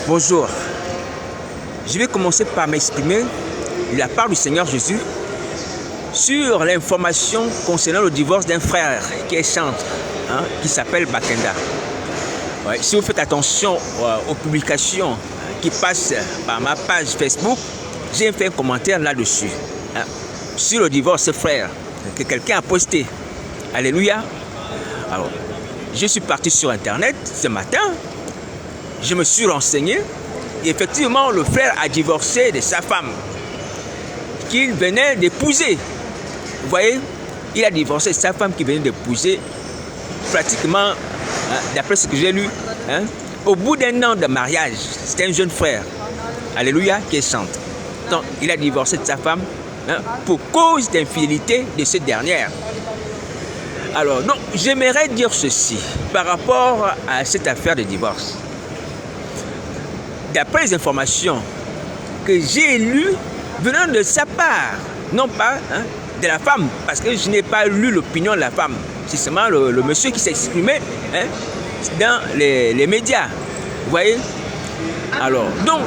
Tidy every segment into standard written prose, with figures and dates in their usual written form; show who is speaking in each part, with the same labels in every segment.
Speaker 1: Bonjour. Je vais commencer par m'exprimer de la part du Seigneur Jésus sur l'information concernant le divorce d'un frère qui est chantre, qui s'appelle Bakenda. Ouais, si vous faites attention aux publications qui passent par ma page Facebook, j'ai fait un commentaire là-dessus, sur le divorce frère que quelqu'un a posté. Alléluia. Alors, je suis parti sur Internet ce matin, je me suis renseigné, et effectivement, le frère a divorcé de sa femme qu'il venait d'épouser. Vous voyez, il a divorcé de sa femme qu'il venait d'épouser pratiquement, d'après ce que j'ai lu, au bout d'un an de mariage. C'était un jeune frère, alléluia, qui est chantre. Donc, il a divorcé de sa femme pour cause d'infidélité de cette dernière. Alors, donc, j'aimerais dire ceci par rapport à cette affaire de divorce. D'après les informations que j'ai lues venant de sa part, non pas de la femme, parce que je n'ai pas lu l'opinion de la femme, c'est seulement le monsieur qui s'est exprimé dans les médias. Vous voyez? Alors, donc,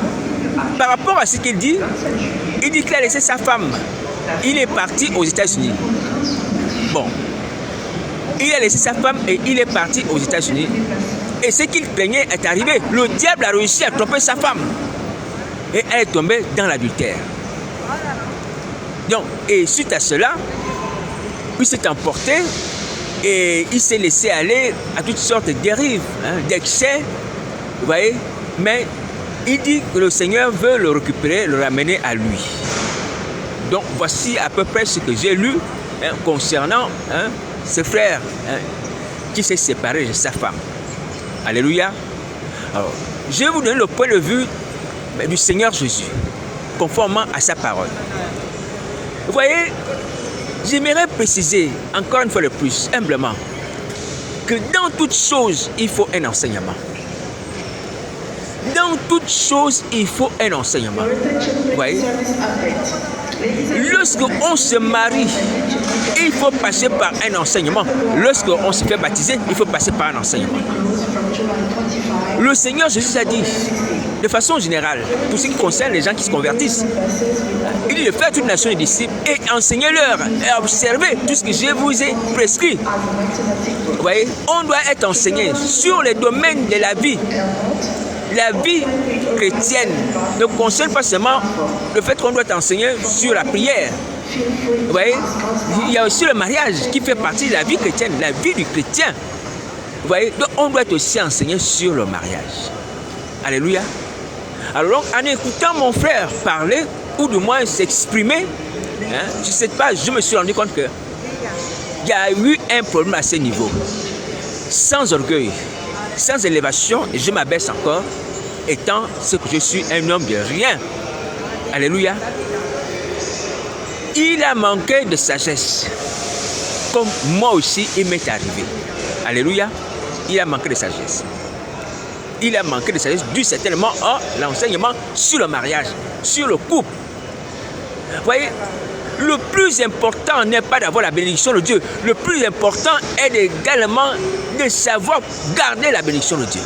Speaker 1: par rapport à ce qu'il dit qu'il a laissé sa femme. Il est parti aux États-Unis. Bon. Il a laissé sa femme et il est parti aux États-Unis. Et ce qu'il craignait est arrivé. Le diable a réussi à tromper sa femme. Et elle est tombée dans l'adultère. Donc, et suite à cela, il s'est emporté et il s'est laissé aller à toutes sortes de dérives, d'excès. Vous voyez? Mais il dit que le Seigneur veut le récupérer, le ramener à lui. Donc, voici à peu près ce que j'ai lu concernant ce frère qui s'est séparé de sa femme. Alléluia. Alors, je vais vous donner le point de vue du Seigneur Jésus, conformément à sa parole. Vous voyez, j'aimerais préciser, encore une fois de plus, humblement, que dans toute chose, il faut un enseignement. Dans toute chose, il faut un enseignement. Vous voyez? Lorsqu'on se marie, il faut passer par un enseignement. Lorsqu'on se fait baptiser, il faut passer par un enseignement. Le Seigneur Jésus a dit, de façon générale, pour ce qui concerne les gens qui se convertissent, il dit de faire toute nation des disciples et enseignez-leur et observez tout ce que je vous ai prescrit. Vous voyez, on doit être enseigné sur les domaines de la vie. La vie chrétienne ne concerne pas seulement le fait qu'on doit enseigner sur la prière. Vous voyez, il y a aussi le mariage qui fait partie de la vie chrétienne, la vie du chrétien. Vous voyez, donc on doit aussi enseigner sur le mariage. Alléluia. Alors donc, en écoutant mon frère parler, ou du moins s'exprimer, sur cette page, je me suis rendu compte qu'il y a eu un problème à ce niveau. Sans orgueil, sans élévation, et je m'abaisse encore, étant ce que je suis, un homme de rien. Alléluia. Il a manqué de sagesse, comme moi aussi il m'est arrivé. Alléluia. Il a manqué de sagesse. Il a manqué de sagesse dû certainement à l'enseignement sur le mariage, sur le couple. Vous voyez, le plus important n'est pas d'avoir la bénédiction de Dieu. Le plus important est également de savoir garder la bénédiction de Dieu.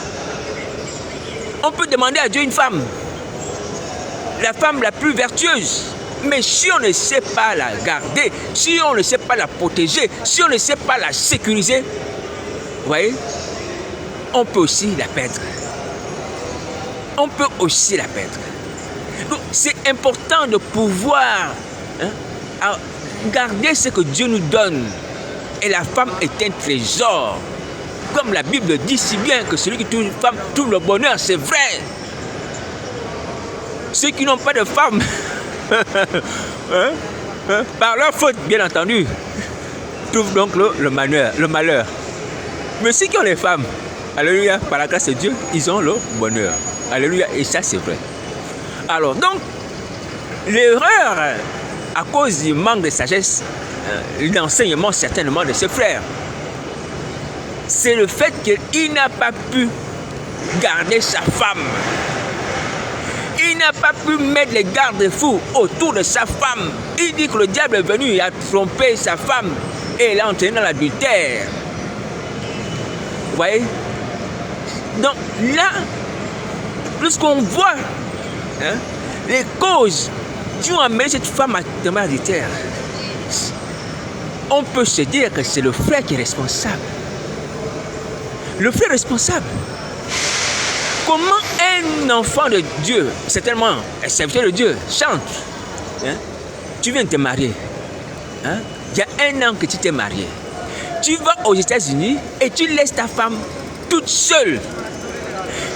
Speaker 1: On peut demander à Dieu une femme, la femme la plus vertueuse. Mais si on ne sait pas la garder, si on ne sait pas la protéger, si on ne sait pas la sécuriser, vous voyez, on peut aussi la perdre. On peut aussi la perdre. Donc, c'est important de pouvoir garder ce que Dieu nous donne. Et la femme est un trésor. Comme la Bible dit si bien que celui qui trouve une femme trouve le bonheur, c'est vrai. Ceux qui n'ont pas de femme, par leur faute, bien entendu, trouvent donc le malheur. Mais ceux qui ont les femmes, alléluia, par la grâce de Dieu, ils ont le bonheur. Alléluia, et ça c'est vrai. Alors donc, l'erreur, à cause du manque de sagesse, l'enseignement certainement de ses frères, c'est le fait qu'il n'a pas pu garder sa femme. Il n'a pas pu mettre les garde-fous autour de sa femme. Il dit que le diable est venu et a trompé sa femme et l'a entraîné dans l'adultère. Vous voyez? Donc là, lorsqu'on voit les causes qui ont amené cette femme à tomber de terre, on peut se dire que c'est le frère qui est responsable. Le frère responsable. Comment un enfant de Dieu, certainement un serviteur de Dieu, chante, tu viens de te marier, il y a 1 an que tu t'es marié, tu vas aux États-Unis et tu laisses ta femme toute seule,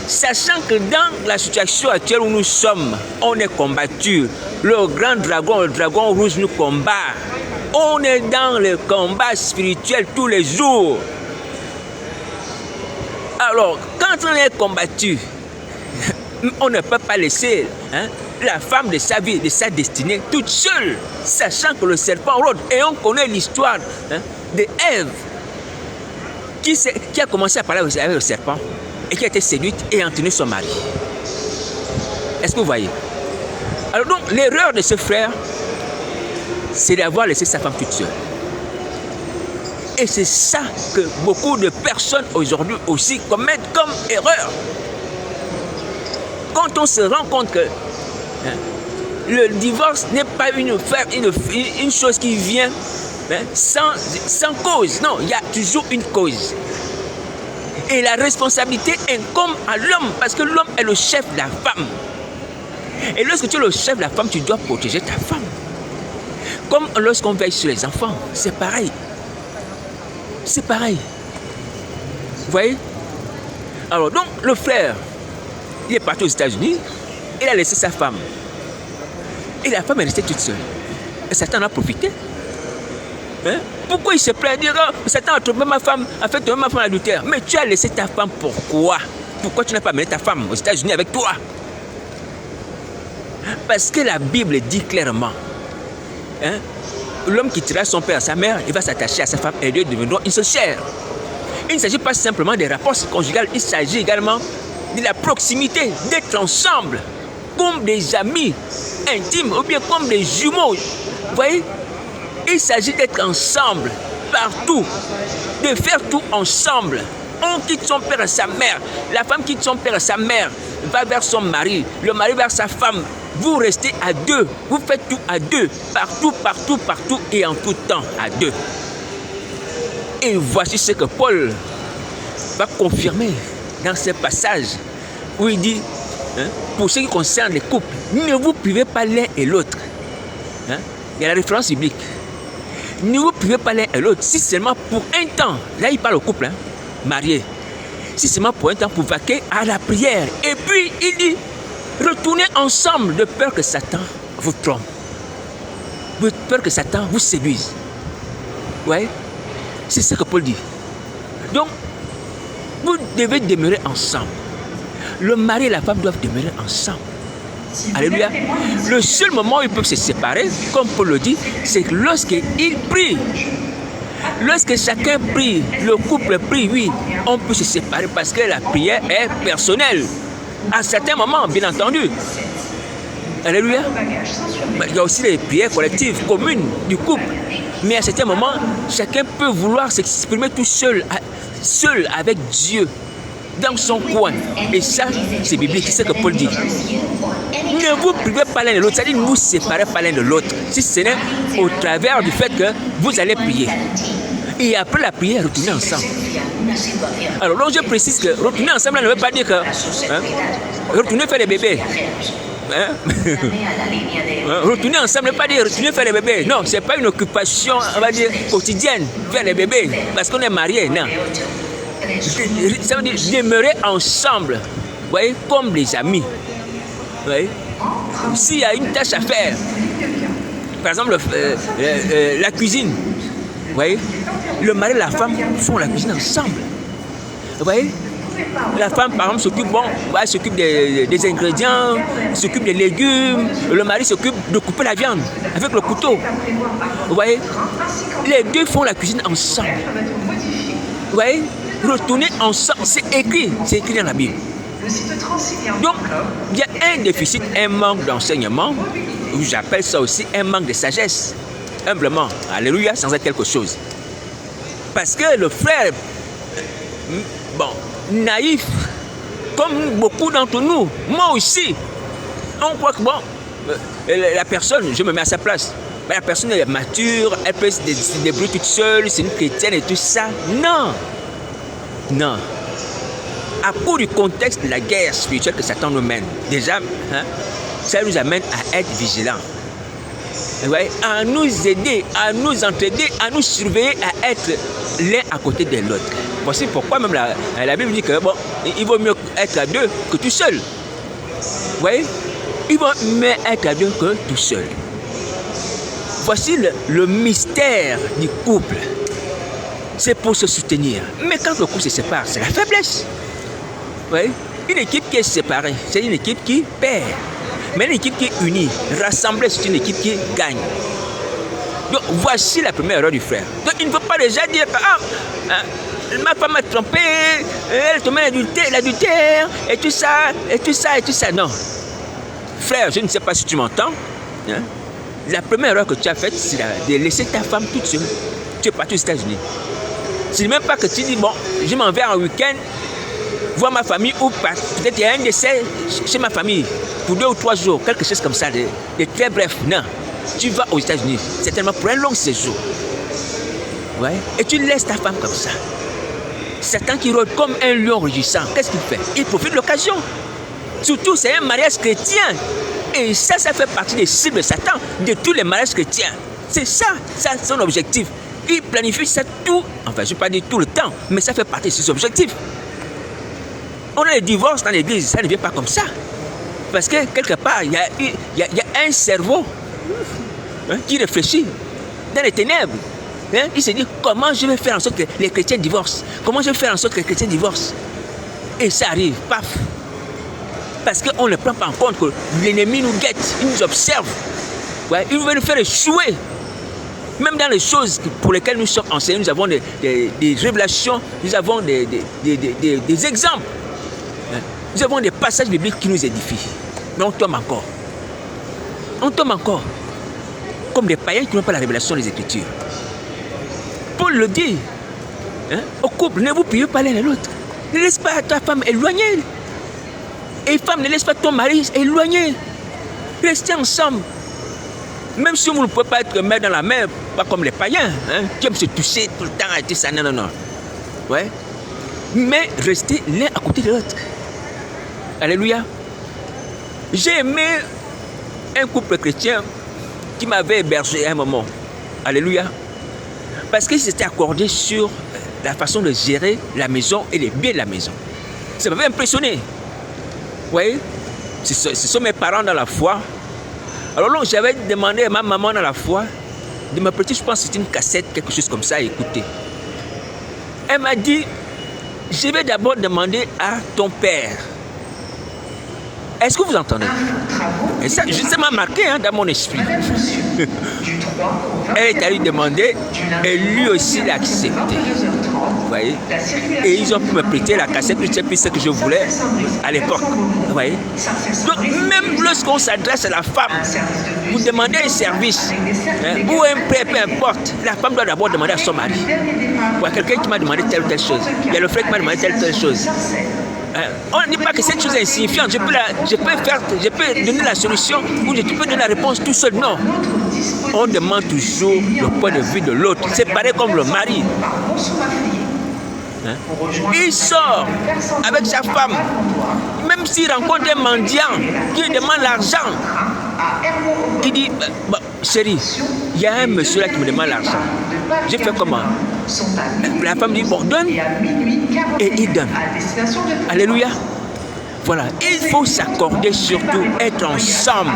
Speaker 1: sachant que dans la situation actuelle où nous sommes, on est combattu, le grand dragon, le dragon rouge nous combat, on est dans le combat spirituel tous les jours. Alors, quand on est combattu, on ne peut pas laisser la femme de sa vie, de sa destinée, toute seule, sachant que le serpent rôde. Et on connaît l'histoire d'Ève, qui a commencé à parler avec le serpent, et qui a été séduite et entraîné son mari. Est-ce que vous voyez? Alors donc, l'erreur de ce frère, c'est d'avoir laissé sa femme toute seule. Et c'est ça que beaucoup de personnes aujourd'hui aussi commettent comme erreur. Quand on se rend compte que le divorce n'est pas une chose qui vient sans cause. Non, il y a toujours une cause. Et la responsabilité incombe à l'homme, parce que l'homme est le chef de la femme. Et lorsque tu es le chef de la femme, tu dois protéger ta femme. Comme lorsqu'on veille sur les enfants, c'est pareil. C'est pareil. Vous voyez? Alors donc, le frère, il est parti aux États-Unis, il a laissé sa femme. Et la femme est restée toute seule. Et Satan en a profité. Pourquoi il se plaint? Dire, oh, Satan a trouvé ma femme, a fait tomber ma femme à l'adultère. Mais tu as laissé ta femme, pourquoi? Pourquoi tu n'as pas amené ta femme aux États-Unis avec toi? Parce que la Bible dit clairement, l'homme qui quittera son père et sa mère, il va s'attacher à sa femme et les deux deviendront une seule chair. Il ne s'agit pas simplement des rapports conjugaux, il s'agit également de la proximité, d'être ensemble, comme des amis intimes ou bien comme des jumeaux. Vous voyez? Il s'agit d'être ensemble, partout, de faire tout ensemble. On quitte son père et sa mère, la femme quitte son père et sa mère, va vers son mari, le mari vers sa femme. Vous restez à deux, vous faites tout à deux, partout, partout, partout et en tout temps à deux. Et voici ce que Paul va confirmer dans ce passage où il dit, pour ce qui concerne les couples, ne vous privez pas l'un et l'autre. Il y a la référence biblique. Ne vous privez pas l'un et l'autre, si seulement pour un temps, là il parle au couple, marié, si seulement pour un temps pour vaquer à la prière. Et puis il dit, retournez ensemble de peur que Satan vous trompe, de peur que Satan vous séduise. Ouais, c'est ce que Paul dit. Donc, vous devez demeurer ensemble. Le mari et la femme doivent demeurer ensemble. Alléluia. Le seul moment où ils peuvent se séparer, comme Paul le dit, c'est lorsqu'ils prient. Lorsque chacun prie, le couple prie, oui, on peut se séparer parce que la prière est personnelle. À certains moments, bien entendu. Alléluia. Il y a aussi les prières collectives, communes du couple. Mais à certains moments, chacun peut vouloir s'exprimer tout seul, seul avec Dieu, dans son coin. Et ça, c'est biblique, c'est ce que Paul dit. Ne vous privez pas l'un de l'autre, c'est-à-dire ne vous séparez pas l'un de l'autre. Si ce n'est au travers du fait que vous allez prier. Et après la prière, retournez ensemble. Alors, donc je précise que retourner ensemble ne veut pas dire que retourner faire des bébés. Retourner ensemble ne veut pas dire retourner faire des bébés. Non, ce n'est pas une occupation, on va dire, quotidienne, faire des bébés, parce qu'on est mariés. Non. Ça veut dire demeurer ensemble, vous voyez, comme des amis. Vous voyez? S'il y a une tâche à faire, par exemple la cuisine, vous voyez, le mari et la femme font la cuisine ensemble. Vous voyez? La femme, par exemple, s'occupe des ingrédients, s'occupe des légumes. Le mari s'occupe de couper la viande avec le couteau. Vous voyez? Les deux font la cuisine ensemble. Vous voyez? Retourner ensemble, c'est écrit dans la Bible. Donc, il y a un déficit, un manque d'enseignement, j'appelle ça aussi un manque de sagesse. Humblement, alléluia, sans être quelque chose. Parce que le frère, naïf, comme beaucoup d'entre nous, moi aussi, on croit que bon, la personne, je me mets à sa place. La personne est mature, elle peut se débrouiller toute seule, c'est une chrétienne et tout ça. Non. Non. À cause du contexte de la guerre spirituelle que Satan nous mène, déjà, hein, ça nous amène à être vigilants. Ouais, à nous aider, à nous entraider, à nous surveiller, à être l'un à côté de l'autre. Voici pourquoi même la Bible dit que bon, il vaut mieux être à deux que tout seul. Vous voyez, il vaut mieux être à deux que tout seul. Voici le mystère du couple. C'est pour se soutenir. Mais quand le couple se sépare, c'est la faiblesse. Vous voyez, une équipe qui est séparée, c'est une équipe qui perd. Mais une équipe qui est unie, rassemblée, c'est une équipe qui gagne. Donc voici la première erreur du frère. Donc il ne faut pas déjà dire que ma femme m'a trompé, elle te met l'adultère, et tout ça, et tout ça, et tout ça. Non. Frère, je ne sais pas si tu m'entends. Hein? La première erreur que tu as faite, c'est de laisser ta femme toute seule. Tu es parti aux États-Unis. C'est même pas que tu dis, bon, je m'en vais en week-end, voir ma famille ou pas. Peut-être il y a un décès chez ma famille pour 2 ou 3 jours, quelque chose comme ça, de très bref. Non, tu vas aux États-Unis, certainement pour un long séjour. Ouais. Et tu laisses ta femme comme ça. Satan qui rôde comme un lion rugissant, qu'est-ce qu'il fait? Il profite de l'occasion. Surtout, c'est un mariage chrétien. Et ça fait partie des cibles de Satan, de tous les mariages chrétiens. C'est ça son objectif. Il planifie ça tout, enfin je ne vais pas dire tout le temps, mais ça fait partie de ses objectifs. On a les divorces dans l'église, ça ne vient pas comme ça. Parce que quelque part, il y a un cerveau qui réfléchit dans les ténèbres. Hein? Il se dit, comment je vais faire en sorte que les chrétiens divorcent? Comment je vais faire en sorte que les chrétiens divorcent? Et ça arrive, paf. Parce qu'on ne prend pas en compte que l'ennemi nous guette, il nous observe. Ouais, il veut nous faire échouer. Même dans les choses pour lesquelles nous sommes enseignés, nous avons des révélations, nous avons des exemples. Nous avons des passages bibliques qui nous édifient. Mais on tombe encore. On tombe encore. Comme des païens qui n'ont pas la révélation des Écritures. Paul le dit. Hein, au couple, ne vous priez pas l'un et l'autre. Ne laisse pas ta femme éloignée. Et femme, ne laisse pas ton mari éloigné. Restez ensemble. Même si vous ne pouvez pas être main dans la main, pas comme les païens, hein, qui aiment se toucher tout le temps et tout ça. Non, non, non. Ouais. Mais restez l'un à côté de l'autre. Alléluia. J'ai aimé un couple chrétien qui m'avait hébergé à un moment. Alléluia. Parce qu'ils s'étaient accordés sur la façon de gérer la maison et les biens de la maison. Ça m'avait impressionné. Vous voyez, ce sont mes parents dans la foi. Alors là, j'avais demandé à ma maman dans la foi de me prêter, je pense que c'était une cassette, quelque chose comme ça, à écouter. Elle m'a dit, je vais d'abord demander à ton père. Est-ce que vous entendez? Et ça m'a marqué dans mon esprit. Elle est allée demander et lui aussi l'a accepté. Vous voyez? Et ils ont pu me prêter la cassette, je ne sais plus ce que je voulais à l'époque. Vous voyez? Donc même lorsqu'on s'adresse à la femme, vous demandez un service, ou un prêt, peu importe, la femme doit d'abord demander à son mari. Il y a quelqu'un qui m'a demandé telle ou telle chose. Il y a le frère qui m'a demandé telle ou telle chose. On ne dit pas que cette chose est insignifiante. Je peux donner la solution ou je peux donner la réponse tout seul. Non. On demande toujours le point de vue de l'autre. C'est pareil comme le mari. Hein? Il sort avec sa femme. Même s'il rencontre un mendiant qui lui demande l'argent, il dit, chérie, il y a un monsieur là qui me demande l'argent. J'ai fait comment? La femme dit, bon, donne. Et il donne. Alléluia. Voilà, il faut s'accorder surtout, être ensemble.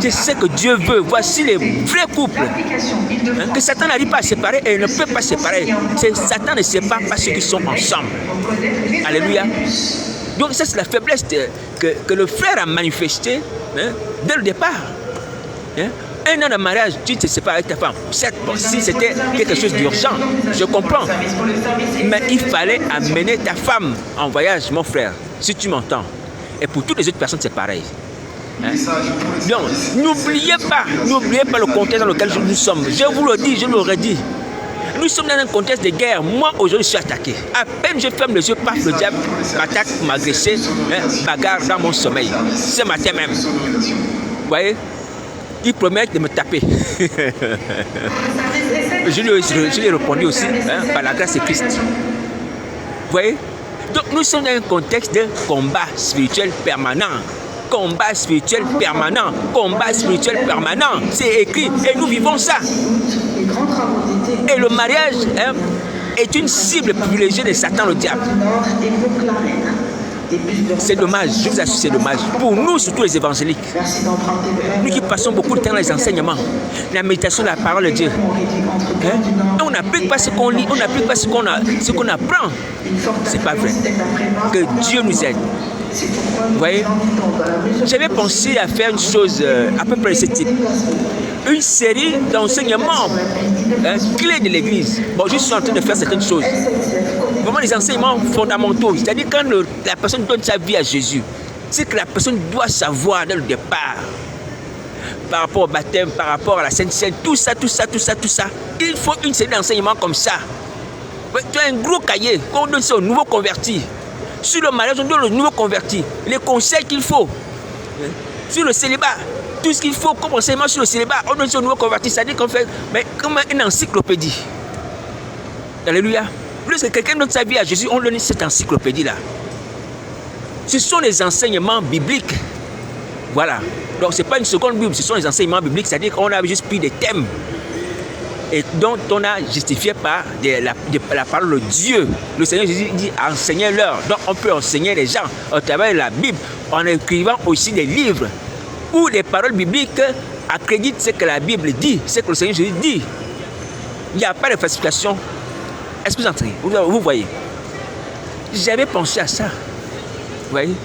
Speaker 1: C'est ce que Dieu veut. Voici les vrais couples. Hein, que Satan n'arrive pas à séparer et ne peut pas séparer. Satan ne sépare pas ceux qui sont ensemble. Alléluia. Donc ça c'est la faiblesse que le frère a manifestée dès le départ. Hein? Un an de mariage, tu te sépares avec ta femme. Certes, bon, si c'était quelque chose d'urgent, je comprends. Mais il fallait amener ta femme en voyage, mon frère, si tu m'entends. Et pour toutes les autres personnes, c'est pareil. Hein? Donc, n'oubliez pas le contexte dans lequel nous sommes. Je vous le dis, je le redis. Nous sommes dans un contexte de guerre. Moi, aujourd'hui, je suis attaqué. À peine je ferme les yeux, paf, le diable m'attaque, m'agresse, bagarre dans mon sommeil. Ce matin même. Vous voyez? Il promet de me taper. Je lui ai répondu aussi, par la grâce de Christ. Vous voyez? Donc nous sommes dans un contexte de combat spirituel permanent. Combat spirituel permanent. Combat spirituel permanent. C'est écrit et nous vivons ça. Et le mariage est une cible privilégiée de Satan, le diable. C'est dommage, je vous assure, c'est dommage. Pour nous, surtout les évangéliques, nous qui passons beaucoup de temps dans les enseignements, la méditation de la parole de Dieu, on n'applique pas ce qu'on lit, on n'applique pas ce qu'on apprend. C'est pas vrai. Que Dieu nous aide. Vous voyez, j'avais pensé à faire une chose à peu près de ce type. Une série d'enseignements clés de l'Église. Bon, je suis en train de faire certaines choses. Vraiment des enseignements fondamentaux. C'est-à-dire quand la personne donne sa vie à Jésus, c'est que la personne doit savoir dès le départ. Par rapport au baptême, par rapport à la Sainte Seine, tout ça. Il faut une série d'enseignements comme ça. Tu as un gros cahier qu'on donne ça aux nouveaux convertis. Sur le mariage, on donne aux nouveaux convertis les conseils qu'il faut. Sur le célibat, tout ce qu'il faut comme enseignement sur le célibat, on donne ça aux nouveaux convertis. C'est-à-dire qu'on fait comme une encyclopédie. Alléluia. Plus que quelqu'un donne sa vie à Jésus, on donne cette encyclopédie-là. Ce sont les enseignements bibliques. Voilà. Donc, ce n'est pas une seconde Bible, ce sont les enseignements bibliques. C'est-à-dire qu'on a juste pris des thèmes et dont on a justifié par la parole de Dieu. Le Seigneur Jésus dit enseignez-leur. Donc on peut enseigner les gens au travers de la Bible en écrivant aussi des livres où les paroles bibliques accréditent ce que la Bible dit, ce que le Seigneur Jésus dit. Il n'y a pas de falsification. Est-ce que vous entrez? Vous voyez? J'avais pensé à ça. Vous voyez?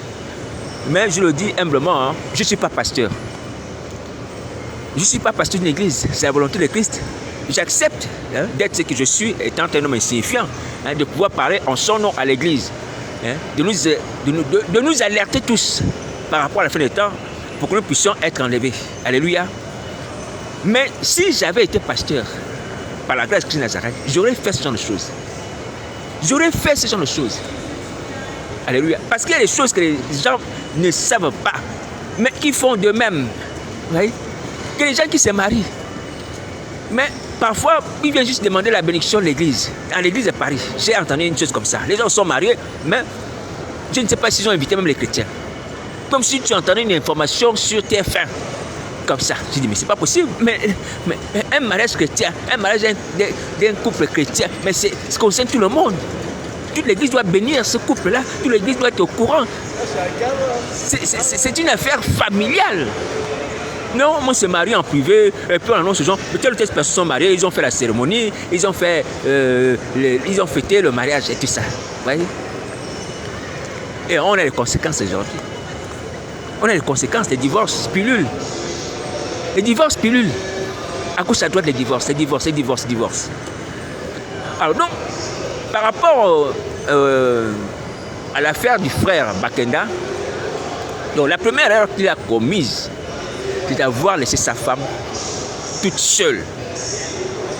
Speaker 1: Mais je le dis humblement, je ne suis pas pasteur. Je ne suis pas pasteur d'une église. C'est la volonté de Christ. J'accepte d'être ce que je suis, étant un homme insignifiant, de pouvoir parler en son nom à l'église, de nous alerter tous par rapport à la fin des temps pour que nous puissions être enlevés. Alléluia. Mais si j'avais été pasteur, par la grâce de Christ de Nazareth, j'aurais fait ce genre de choses. J'aurais fait ce genre de choses. Alléluia. Parce qu'il y a des choses que les gens ne savent pas, mais qui font de même. Vous voyez? Que les gens qui se marient, mais parfois, ils viennent juste demander la bénédiction de l'église. À l'église de Paris, j'ai entendu une chose comme ça. Les gens sont mariés, mais je ne sais pas s'ils ont invité même les chrétiens. Comme si tu entendais une information sur TF1. Comme ça. Je dis, mais c'est pas possible. Mais un mariage chrétien, un mariage d'un couple chrétien, mais ça concerne tout le monde. Toute l'église doit bénir ce couple-là. Toute l'église doit être au courant. C'est une affaire familiale. Non, on se marie en privé, et puis on annonce aux gens, telle ou telle personne sont mariées, ils ont fait la cérémonie, ils ont fêté le mariage et tout ça. Vous voyez? Et on a les conséquences aujourd'hui. On a les conséquences des divorces, pilules. Les divorces, pilules. À gauche, à droite, les divorces. Alors donc, par rapport à l'affaire du frère Bakenda, donc la première erreur qu'il a commise, c'est d'avoir laissé sa femme toute seule.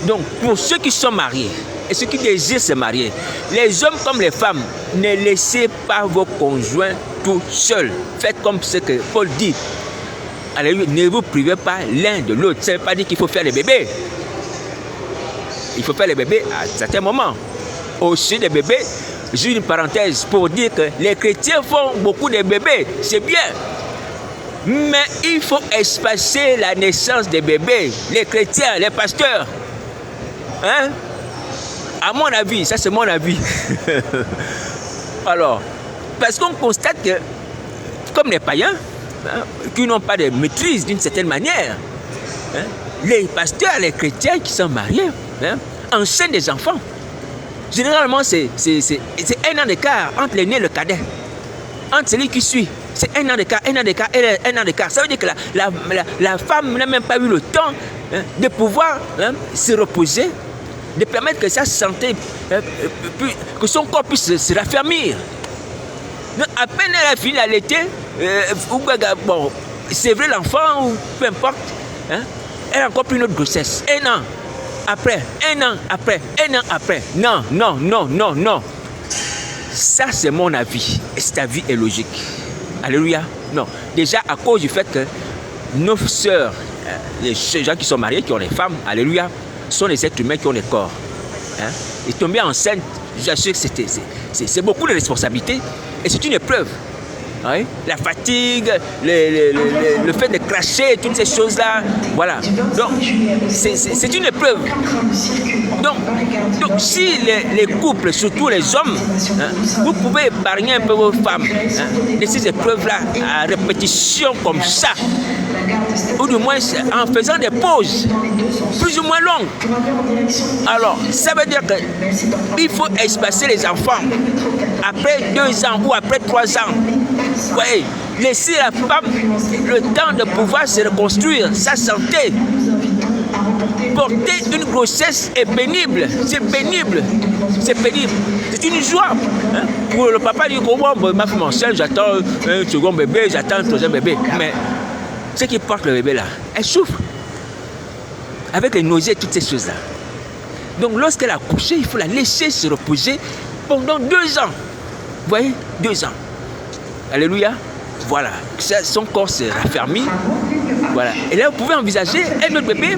Speaker 1: Donc, pour ceux qui sont mariés et ceux qui désirent se marier, les hommes comme les femmes, ne laissez pas vos conjoints tout seuls. Faites comme ce que Paul dit. Alléluia, ne vous privez pas l'un de l'autre. Ça ne veut pas dire qu'il faut faire les bébés. Il faut faire les bébés à certains moments. Aussi des bébés, j'ai une parenthèse pour dire que les chrétiens font beaucoup de bébés. C'est bien. Mais il faut espacer la naissance des bébés, les chrétiens, les pasteurs. Hein? À mon avis, ça c'est mon avis. Alors, parce qu'on constate que, comme les païens, qui n'ont pas de maîtrise d'une certaine manière, les pasteurs, les chrétiens qui sont mariés, enseignent des enfants. Généralement, c'est 1 an d'écart entre l'aîné et le cadet. Entre celui qui suit. C'est 1 an d'écart. Ça veut dire que la femme n'a même pas eu le temps de pouvoir se reposer, de permettre que sa santé, que son corps puisse se raffermir. Donc, à peine elle a fini d'allaiter, bon, c'est vrai l'enfant, ou peu importe, elle a encore pris une autre grossesse. 1 an. après, un an après. Non, non, non, non, non. Ça, c'est mon avis. Et cet avis est logique. Alléluia. Non. Déjà, à cause du fait que nos sœurs, les gens qui sont mariés, qui ont des femmes, alléluia, sont des êtres humains qui ont des corps. Hein? Et tomber enceinte, j'assure que c'est beaucoup de responsabilités. Et c'est une épreuve. Oui? La fatigue, le fait de cracher, toutes ces choses-là, voilà. Donc, c'est une épreuve. Donc si les couples, surtout les hommes, hein, vous pouvez épargner un peu vos femmes de ces épreuves-là à répétition comme ça, ou du moins en faisant des pauses plus ou moins longues. Alors, ça veut dire qu'il faut espacer les enfants après 2 ans ou après 3 ans. Oui, laisser la femme le temps de pouvoir se reconstruire sa santé. Porter une grossesse est pénible, c'est pénible, c'est pénible. C'est une joie. Hein? Pour le papa dit que ma femme enceinte, j'attends un second bébé, j'attends un troisième bébé. Mais ce qui porte le bébé là, elle souffre. Avec les nausées, toutes ces choses-là. Donc lorsqu'elle a accouché, il faut la laisser se reposer pendant 2 ans. Vous voyez, 2 ans. Alléluia. Voilà. Son corps s'est raffermi. Voilà. Et là, vous pouvez envisager un autre bébé.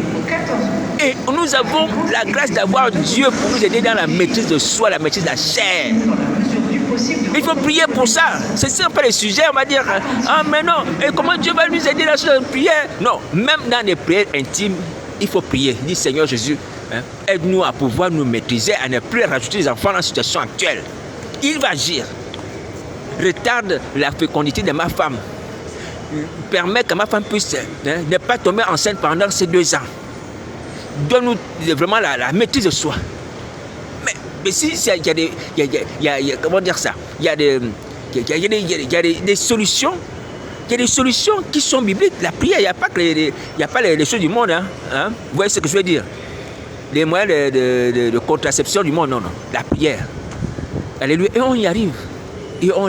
Speaker 1: Et nous avons la grâce d'avoir Dieu pour nous aider dans la maîtrise de soi, la maîtrise de la chair. Il faut prier pour ça. C'est ça pas le sujet, on va dire. Ah, mais non. Et comment Dieu va nous aider dans la prière? Non. Même dans des prières intimes, il faut prier. Dis Seigneur Jésus, hein, aide-nous à pouvoir nous maîtriser, à ne plus rajouter les enfants dans la situation actuelle. Il va agir. Retarde la fécondité de ma femme. Permet que ma femme puisse ne pas tomber enceinte pendant ces 2 ans. Donne-nous vraiment la maîtrise de soi. Mais si il y a comment dire ça? Il y a des solutions. Il y a des solutions qui sont bibliques. La prière, il n'y a pas les choses du monde. Hein? Vous voyez ce que je veux dire? Les moyens de contraception du monde, non. La prière. Alléluia. Et on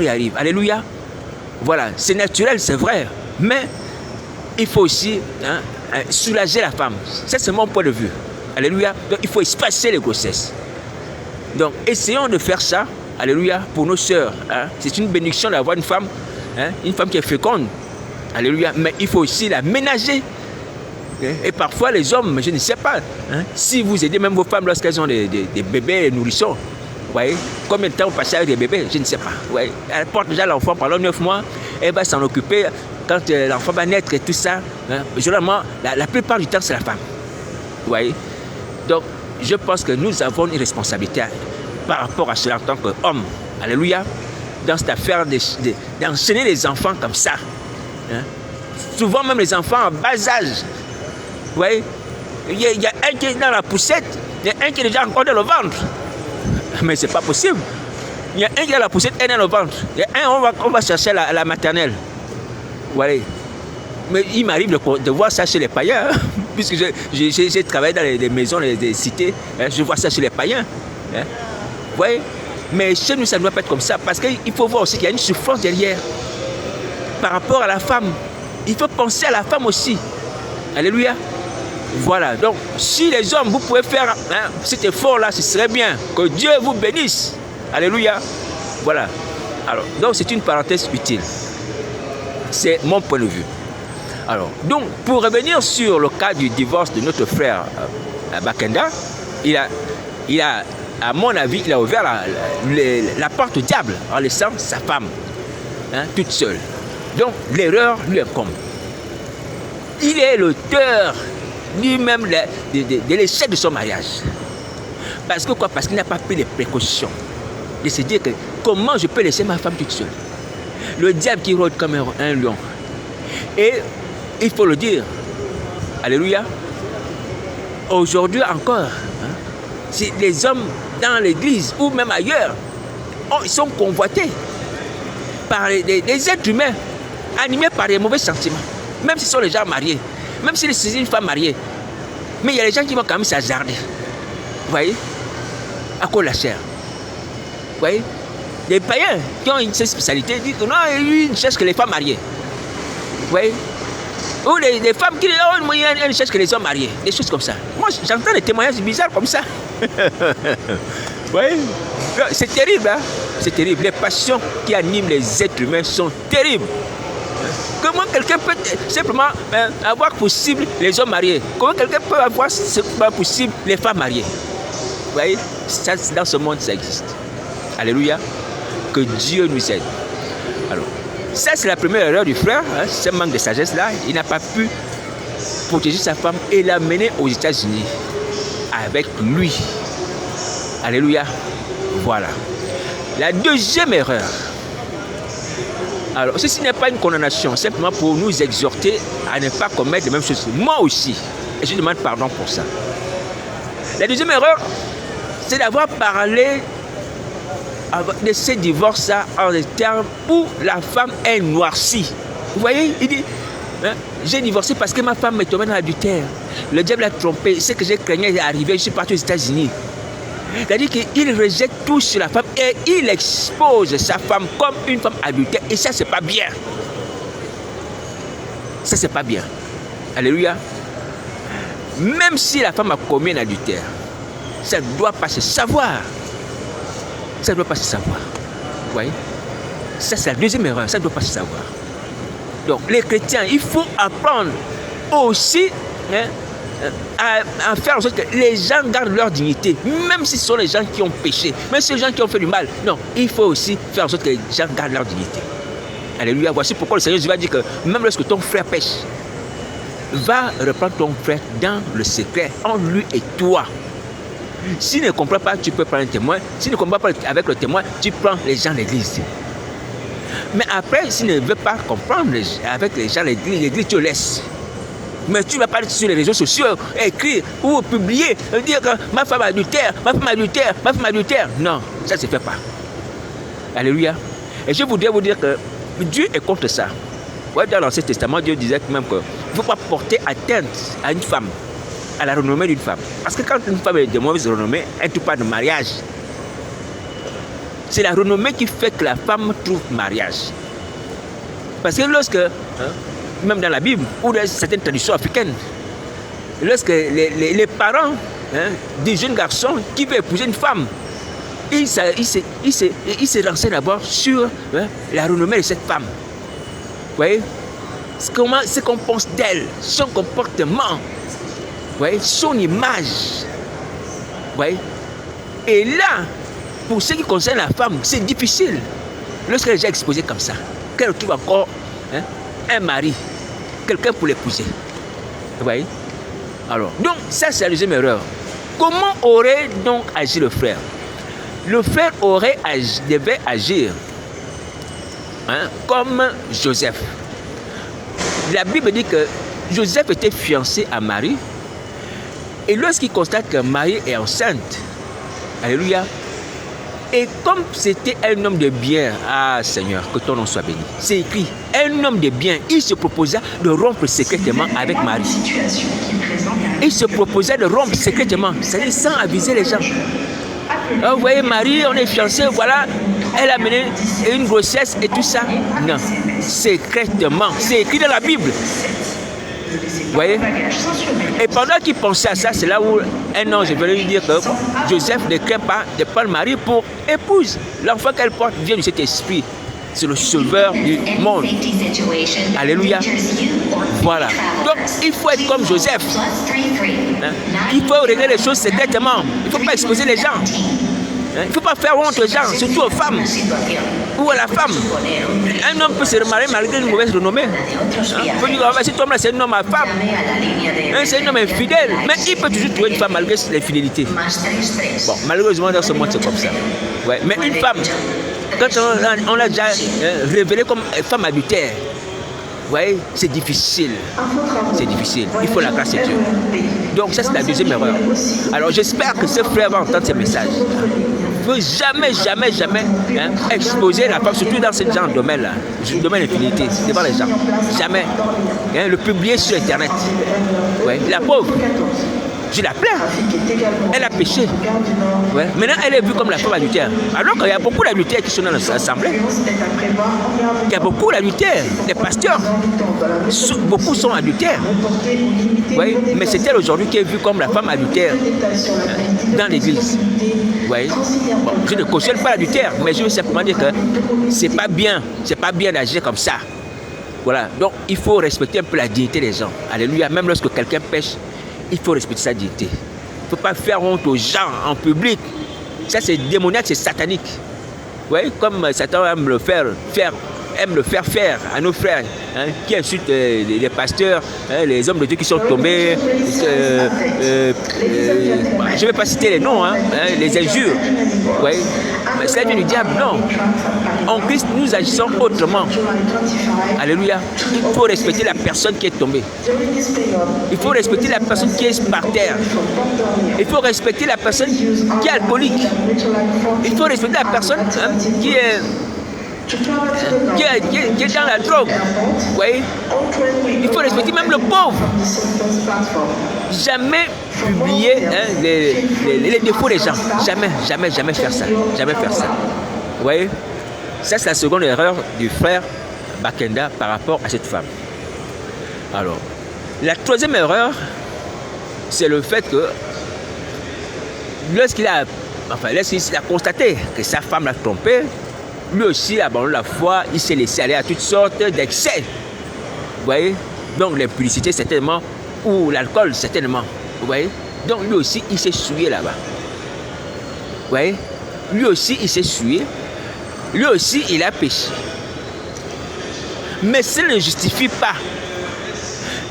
Speaker 1: y arrive. Alléluia. Voilà. C'est naturel, c'est vrai. Mais il faut aussi soulager la femme. Ça, c'est mon point de vue. Alléluia. Donc, il faut espacer les grossesses. Donc, essayons de faire ça. Alléluia. Pour nos sœurs. Hein. C'est une bénédiction d'avoir une femme qui est féconde. Alléluia. Mais il faut aussi la ménager. Et parfois, les hommes, je ne sais pas, si vous aidez même vos femmes lorsqu'elles ont des bébés nourrissons, voyez, combien de temps vous passez avec des bébés, je ne sais pas. Voyez. Elle porte déjà l'enfant pendant 9 mois, elle va s'en occuper quand l'enfant va naître et tout ça. Généralement, la plupart du temps, c'est la femme. Voyez. Donc, je pense que nous avons une responsabilité par rapport à cela en tant qu'homme. Alléluia. Dans cette affaire d'enchaîner les enfants comme ça. Souvent même les enfants en bas âge. Vous voyez, il y a un qui est dans la poussette, il y a un qui est déjà encore dans le ventre. Mais c'est pas possible. Il y a un qui est dans la poussette, un dans le ventre. Il y a un, on va chercher la maternelle. Vous voyez. Mais il m'arrive de voir ça chez les païens, puisque j'ai travaillé dans les maisons, les cités, je vois ça chez les païens. Vous voyez. Mais chez nous, ça ne doit pas être comme ça, parce qu'il faut voir aussi qu'il y a une souffrance derrière. Par rapport à la femme, il faut penser à la femme aussi. Alléluia. Voilà. Donc, si les hommes, vous pouvez faire cet effort-là, ce serait bien. Que Dieu vous bénisse. Alléluia. Voilà. Alors, donc, c'est une parenthèse utile. C'est mon point de vue. Alors, donc, pour revenir sur le cas du divorce de notre frère Bakenda, il a, à mon avis, il a ouvert la porte au diable en laissant sa femme toute seule. Donc, l'erreur lui incombe. Il est l'auteur lui-même de l'échec de son mariage. Parce que quoi? Parce qu'il n'a pas pris les précautions de se dire que comment je peux laisser ma femme toute seule. Le diable qui rôde comme un lion. Et il faut le dire. Alléluia. Aujourd'hui encore, si les hommes dans l'église ou même ailleurs, ils sont convoités par des êtres humains animés par des mauvais sentiments. Même si ce sont les gens mariés, même si c'est une femme mariée. Mais il y a des gens qui vont quand même s'hasarder. Vous voyez? À cause de la chair. Vous voyez? Les païens qui ont cette spécialité disent que non, ils ne cherchent que les femmes mariées. Vous voyez? Ou les femmes qui disent, oh, elles ne cherchent que les hommes mariés. Des choses comme ça. Moi, j'entends des témoignages bizarres comme ça. Oui. C'est terrible, hein? C'est terrible. Les passions qui animent les êtres humains sont terribles. Comment quelqu'un peut simplement avoir possible les hommes mariés? Comment quelqu'un peut avoir possible les femmes mariées? Vous voyez, ça, dans ce monde, ça existe. Alléluia. Que Dieu nous aide. Alors, ça, c'est la première erreur du frère, hein, ce manque de sagesse-là. Il n'a pas pu protéger sa femme et l'amener aux États-Unis avec lui. Alléluia. Voilà. La deuxième erreur. Alors, ceci n'est pas une condamnation, simplement pour nous exhorter à ne pas commettre les mêmes choses. Moi aussi. Et je demande pardon pour ça. La deuxième erreur, c'est d'avoir parlé de ce divorce-là en des termes où la femme est noircie. Vous voyez, il dit, hein, j'ai divorcé parce que ma femme est tombée dans l'adultère. Le diable a trompé. Ce que j'ai craigné est arrivé. Je suis parti aux États-Unis. C'est-à-dire qu'il rejette tout sur la femme et il expose sa femme comme une femme adultère. Et ça, c'est pas bien. Ça, c'est pas bien. Alléluia. Même si la femme a commis un adultère, ça ne doit pas se savoir. Ça ne doit pas se savoir. Vous voyez? Ça, c'est la deuxième erreur. Ça ne doit pas se savoir. Donc, les chrétiens, il faut apprendre aussi, hein, à faire en sorte que les gens gardent leur dignité, même si ce sont les gens qui ont péché, même si ce sont les gens qui ont fait du mal. Non, il faut aussi faire en sorte que les gens gardent leur dignité. Alléluia. Voici pourquoi le Seigneur Jésus va dire que même lorsque ton frère pêche, va reprendre ton frère dans le secret, en lui et toi. S'il ne comprend pas, tu peux prendre un témoin. S'il ne comprend pas avec le témoin, tu prends les gens de l'église. Mais après, s'il ne veut pas comprendre avec les gens de l'église, tu le laisses. Mais tu ne vas pas sur les réseaux sociaux, écrire ou publier, dire que ma femme adultère, ma femme adultère, ma femme adultère. Non, ça ne se fait pas. Alléluia. Et je voudrais vous dire que Dieu est contre ça. Ouais, dans l'Ancien Testament, Dieu disait même qu'il ne faut pas porter atteinte à une femme, à la renommée d'une femme. Parce que quand une femme est de mauvaise renommée, elle ne trouve pas de mariage. C'est la renommée qui fait que la femme trouve mariage. Parce que lorsque, même dans la Bible, ou dans certaines traditions africaines, lorsque les parents des jeunes garçons qui veulent épouser une femme, ils se renseignent d'abord sur la renommée de cette femme. Vous voyez, ce qu'on pense d'elle, son comportement, vous voyez, son image. Vous voyez. Et là, pour ce qui concerne la femme, c'est difficile. Lorsqu'elle est déjà exposée comme ça, qu'elle trouve encore un mari, quelqu'un pour l'épouser. Vous voyez. Alors, donc, ça c'est la deuxième erreur. Comment aurait donc agi le frère? Le frère devait agir comme Joseph. La Bible dit que Joseph était fiancé à Marie. Et lorsqu'il constate que Marie est enceinte, alléluia, et comme c'était un homme de bien, ah Seigneur, que ton nom soit béni, c'est écrit, un homme de bien, il se proposa de rompre secrètement avec Marie. Il se proposait de rompre secrètement, c'est-à-dire sans aviser les gens. Alors, vous voyez, Marie, on est fiancés, voilà, elle a mené une grossesse et tout ça. Non, secrètement, c'est écrit dans la Bible. Vous voyez? Et pendant qu'il pensait à ça, c'est là où un ange est venu lui dire que Joseph ne craint pas de prendre Marie pour épouse. L'enfant qu'elle porte vient de cet esprit. C'est le sauveur du monde. Alléluia. Voilà. Donc, il faut être comme Joseph. Il faut régler les choses secrètement. Il ne faut pas exposer les gens. Il ne faut pas faire honte aux gens, surtout aux femmes ou à la femme. Un homme peut se remarier malgré une mauvaise renommée. Il faut dire, cet homme-là, c'est un homme à femme. C'est un homme infidèle. Mais il peut toujours trouver une femme malgré l'infidélité. Bon, malheureusement, dans ce monde, c'est comme ça. Ouais. Mais une femme, quand on l'a déjà révélée comme femme adultère, vous voyez, c'est difficile. C'est difficile. Il faut la grâce de Dieu. Donc ça, c'est la deuxième erreur. Alors j'espère que ce frère va entendre ces messages. Il ne faut jamais exposer la femme, surtout dans ce genre de domaine-là, le domaine de l'infinité, devant les gens. Jamais. Le publier sur Internet. Ouais. La pauvre. Je la plains. Elle a péché. Ouais. Maintenant, elle est vue comme la femme adultère. Alors qu'il y a beaucoup d'adultères qui sont dans l'assemblée. Il y a beaucoup d'adultères. Les pasteurs, beaucoup sont adultères. Ouais. Mais c'est elle aujourd'hui qui est vue comme la femme adultère dans l'église. Ouais. Bon, je ne cautionne pas l'adultère, mais je veux simplement dire que c'est pas bien d'agir comme ça. Voilà, donc il faut respecter un peu la dignité des gens. Alléluia, même lorsque quelqu'un pêche, il faut respecter sa dignité. Il ne faut pas faire honte aux gens en public. Ça c'est démoniaque, c'est satanique. Vous voyez, comme Satan aime le faire faire à nos frères, hein, qui insultent les pasteurs, hein, les hommes de Dieu qui sont tombés. Je ne vais pas citer les noms, hein, les injures. Ouais. Mais cela vient du diable, non. En Christ, nous agissons autrement. Alléluia. Il faut respecter la personne qui est tombée. Il faut respecter la personne qui est par terre. Il faut respecter la personne qui est alcoolique. Il faut respecter la personne qui est dans la drogue. Oui. Il faut respecter même le pauvre. Jamais publier les défauts des gens. Jamais faire ça. Jamais faire ça. Vous voyez? Ça, c'est la seconde erreur du frère Bakenda par rapport à cette femme. Alors, la troisième erreur, c'est le fait que lorsqu'il a constaté que sa femme l'a trompé, lui aussi a abandonné la foi, il s'est laissé aller à toutes sortes d'excès. Vous voyez? Donc l'impudicité certainement, ou l'alcool certainement. Vous voyez? Donc lui aussi, il s'est souillé là-bas. Vous voyez? Lui aussi, il s'est souillé. Lui aussi, il a péché. Mais ça ne justifie pas.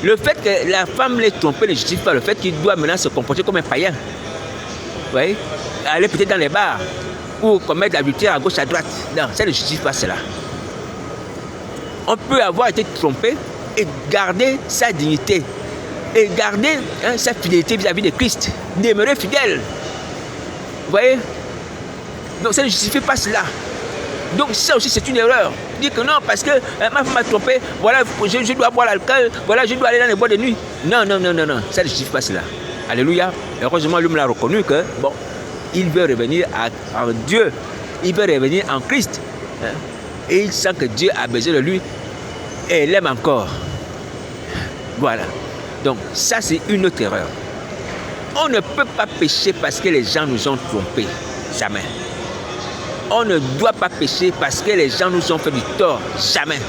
Speaker 1: Le fait que la femme l'ait trompé ne justifie pas le fait qu'il doit maintenant se comporter comme un païen. Vous voyez? Aller peut-être dans les bars ou commettre l'adultère à gauche, à droite. Non, ça ne justifie pas cela. On peut avoir été trompé et garder sa dignité. Et garder sa fidélité vis-à-vis de Christ. Demeurer fidèle. Vous voyez? Donc ça ne justifie pas cela. Donc ça aussi c'est une erreur. Dire que non, parce que ma femme m'a trompé, voilà, je dois boire l'alcool, voilà, je dois aller dans les boîtes de nuit. Non, ça ne justifie pas cela. Alléluia. Heureusement, l'homme l'a reconnu que, bon, il veut revenir en Dieu. Il veut revenir en Christ. Et il sent que Dieu a besoin de lui. Et il l'aime encore. Voilà. Donc, ça, c'est une autre erreur. On ne peut pas pécher parce que les gens nous ont trompés. Jamais. On ne doit pas pécher parce que les gens nous ont fait du tort. Jamais.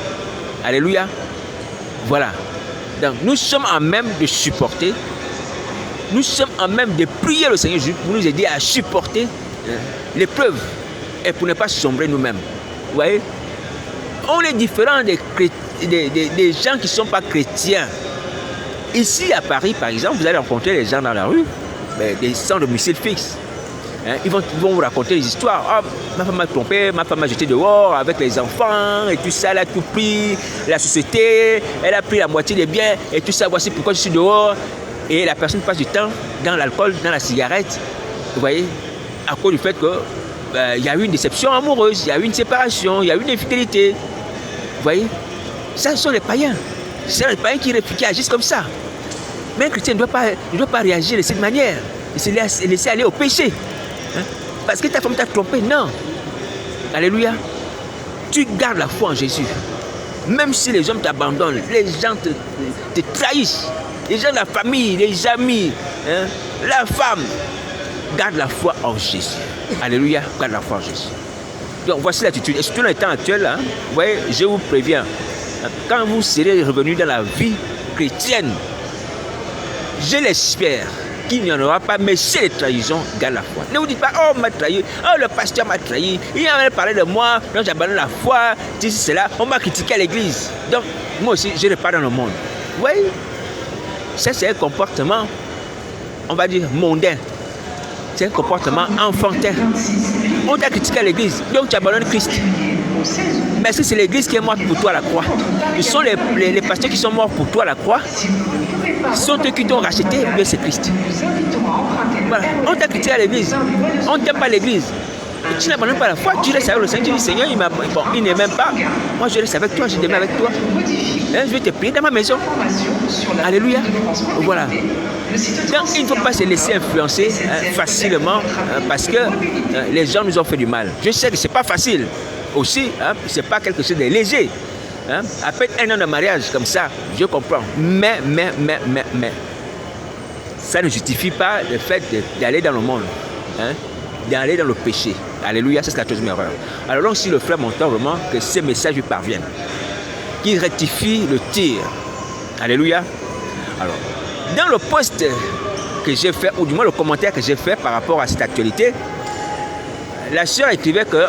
Speaker 1: Alléluia. Voilà. Donc, nous sommes en même de supporter. Nous sommes en même de prier le Seigneur Jésus pour nous aider à supporter l'épreuve et pour ne pas sombrer nous-mêmes. Vous voyez? On est différent des gens qui ne sont pas chrétiens. Ici à Paris, par exemple, vous allez rencontrer les gens dans la rue, des sans domicile fixe. Ils vont vous raconter des histoires. Oh, ma femme m'a trompé, ma femme m'a jeté dehors avec les enfants et tout ça. Elle a tout pris, la société, elle a pris la moitié des biens et tout ça. Voici pourquoi je suis dehors. Et la personne passe du temps dans l'alcool, dans la cigarette. Vous voyez, à cause du fait qu'il y a eu une déception amoureuse, il y a eu une séparation, il y a eu une infidélité. Vous voyez, ça ce sont les païens. C'est les païens qui agissent comme ça. Mais un chrétien ne doit pas réagir de cette manière. Il se laisser aller au péché. Parce que ta femme t'a trompé, non. Alléluia. Tu gardes la foi en Jésus. Même si les hommes t'abandonnent, les gens te trahissent, les gens de la famille, les amis, la femme, garde la foi en Jésus. Alléluia, garde la foi en Jésus. Donc voici l'attitude. Et surtout dans les temps actuels, vous voyez, je vous préviens, quand vous serez revenus dans la vie chrétienne, je l'espère qu'il n'y en aura pas, mais si les trahisons, garde la foi. Ne vous dites pas, oh, on m'a trahi, oh, le pasteur m'a trahi, il a parlé de moi, donc j'abandonne la foi, ceci, cela, on m'a critiqué à l'église. Donc, moi aussi, je repars dans le monde. Vous voyez, ça, c'est un comportement, on va dire, mondain. C'est un comportement enfantin. On t'a critiqué à l'église, donc tu abandonnes Christ. Mais si c'est l'église qui est morte pour toi à la croix, ce sont les pasteurs qui sont morts pour toi à la croix, ce sont eux qui t'ont racheté, mais c'est Christ. Voilà. On t'a critiqué à l'église, on ne t'aime pas l'église. tu n'abandonnes pas la foi, tu restes avec le Seigneur, tu dis Seigneur, il n'est même pas. Moi je reste avec toi, je demeure avec toi. Je vais te prier dans ma maison. Alléluia. Voilà. Donc il ne faut pas se laisser influencer facilement parce que les gens nous ont fait du mal. Je sais que ce n'est pas facile aussi, ce n'est pas quelque chose de léger. Après un an de mariage comme ça, je comprends. Mais, ça ne justifie pas le fait d'aller dans le monde, d'aller dans le péché. Alléluia, c'est la troisième erreur. Alors donc si le frère m'entend vraiment, que ces messages lui parviennent, qu'il rectifie le tir. Alléluia. Alors, dans le post que j'ai fait, ou du moins le commentaire que j'ai fait par rapport à cette actualité, la sœur écrivait que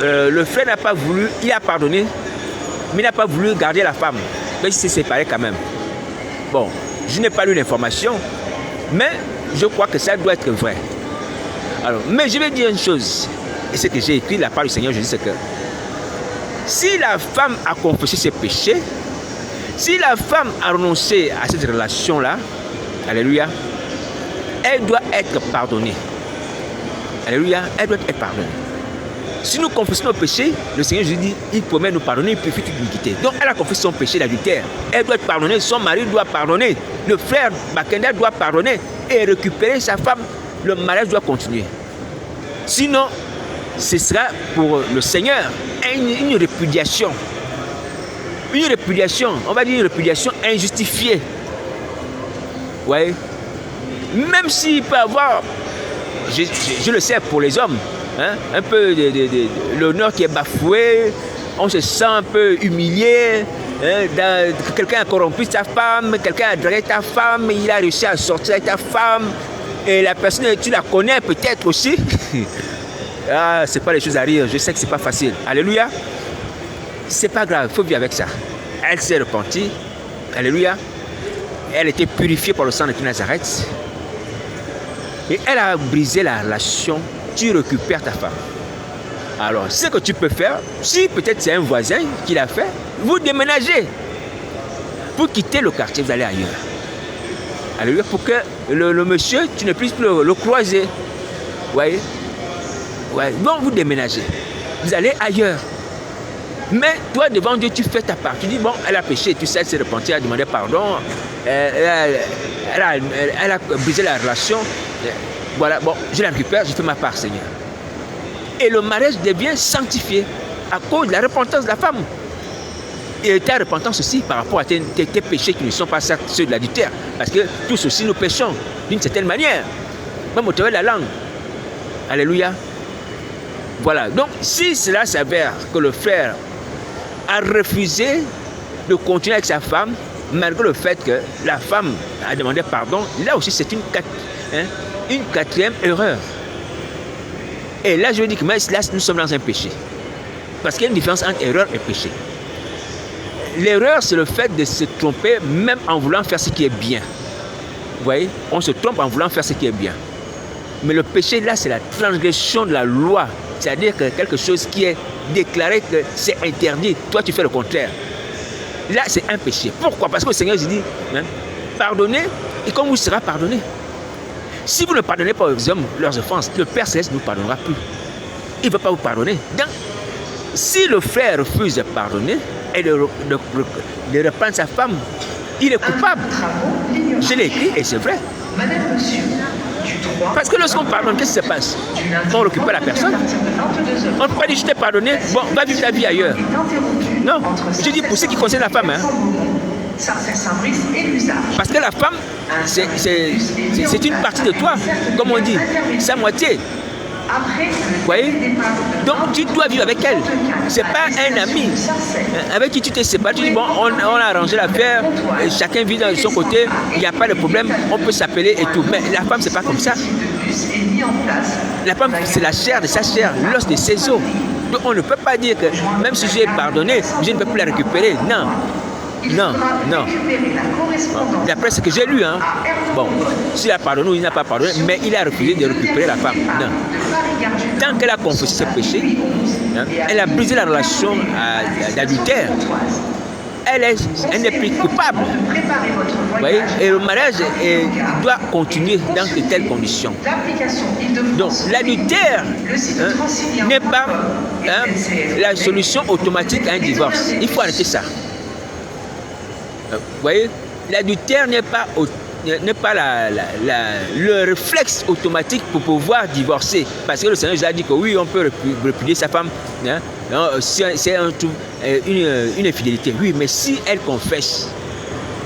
Speaker 1: le frère n'a pas voulu, il a pardonné, mais il n'a pas voulu garder la femme. Mais il s'est séparé quand même. Bon, je n'ai pas lu l'information, mais je crois que ça doit être vrai. Alors, mais je vais dire une chose, et ce que j'ai écrit de la part du Seigneur, je dis c'est que si la femme a confessé ses péchés, si la femme a renoncé à cette relation-là, alléluia, elle doit être pardonnée. Alléluia, elle doit être pardonnée. Si nous confessons nos péchés, le Seigneur Jésus dit, il promet nous pardonner, il purifie toute iniquité. Donc elle a confessé son péché d'adultère. Elle doit être pardonnée, son mari doit pardonner, le frère Bakenda doit pardonner et récupérer sa femme. Le mariage doit continuer. Sinon, ce sera pour le Seigneur une répudiation. Une répudiation, on va dire une répudiation injustifiée. Vous voyez? Même s'il peut avoir, je le sais pour les hommes, un peu l'honneur qui est bafoué, on se sent un peu humilié, quelqu'un a corrompu sa femme, quelqu'un a dragué ta femme, il a réussi à sortir avec ta femme, et la personne, tu la connais peut-être aussi. Ah, c'est pas les choses à rire, je sais que c'est pas facile. Alléluia. C'est pas grave, il faut vivre avec ça. Elle s'est repentie. Alléluia. Elle était purifiée par le sang de Nazareth. Et elle a brisé la relation. Tu récupères ta femme. Alors, ce que tu peux faire, si peut-être c'est un voisin qui l'a fait, vous déménagez. Pour quitter le quartier, vous allez ailleurs. Alléluia. Pour que le monsieur, tu ne puisses plus le croiser. Vous voyez? Ouais. Donc, vous déménagez. Vous allez ailleurs. Mais toi, devant Dieu, tu fais ta part. Tu dis, bon, elle a péché, tu sais, elle s'est repentie, elle a demandé pardon. Elle a brisé la relation. Voilà, bon, je la récupère, je fais ma part, Seigneur. Et le mariage devient sanctifié à cause de la repentance de la femme. Et ta repentance aussi par rapport à tes péchés qui ne sont pas ceux de l'adultère. Parce que tous aussi nous péchons d'une certaine manière. Même au travers de la langue. Alléluia. Voilà, donc si cela s'avère que le frère a refusé de continuer avec sa femme, malgré le fait que la femme a demandé pardon, là aussi c'est une quatrième erreur. Et là je dis que là nous sommes dans un péché. Parce qu'il y a une différence entre erreur et péché. L'erreur c'est le fait de se tromper même en voulant faire ce qui est bien. Vous voyez, on se trompe en voulant faire ce qui est bien. Mais le péché là c'est la transgression de la loi. C'est-à-dire que quelque chose qui est déclaré que c'est interdit, toi tu fais le contraire. Là, c'est un péché. Pourquoi? Parce que le Seigneur dit, pardonnez et comme vous sera pardonné. Si vous ne pardonnez pas aux hommes leurs offenses, le Père Céleste ne vous pardonnera plus. Il ne va pas vous pardonner. Donc, si le frère refuse de pardonner et de reprendre sa femme, il est coupable. Je l'ai écrit et c'est vrai. Parce que lorsqu'on pardonne, qu'est-ce qui se passe? On récupère la personne. On ne peut pas dire je t'ai pardonné, bon, va vivre ta vie ailleurs. Non, je dis pour ce qui concerne la femme. Parce que la femme, c'est une partie de toi, comme on dit, sa moitié. Vous voyez? Donc tu dois vivre avec elle. C'est pas un ami avec qui tu t'es séparé. Tu dis bon, on a arrangé l'affaire, chacun vit de son côté, il n'y a pas de problème, on peut s'appeler et tout. Mais la femme, c'est pas comme ça. La femme, c'est la chair de sa chair, l'os de ses os. Donc on ne peut pas dire que même si j'ai pardonné, je ne peux plus la récupérer. Non. Non, non. D'après ce que j'ai lu, bon, s'il a pardonné ou il n'a pas pardonné, mais il a refusé de récupérer la femme. Non. Tant qu'elle a confessé ses péchés, elle a brisé la relation d'adultère. elle n'est plus coupable. Vous voyez? Et le mariage doit continuer dans de telles conditions. Donc l'adultère n'est pas la solution automatique à un divorce. Il faut arrêter ça. Vous voyez? L'adultère n'est pas le réflexe automatique pour pouvoir divorcer. Parce que le Seigneur nous a dit que oui, on peut répudier sa femme. C'est une infidélité. Oui, mais si elle confesse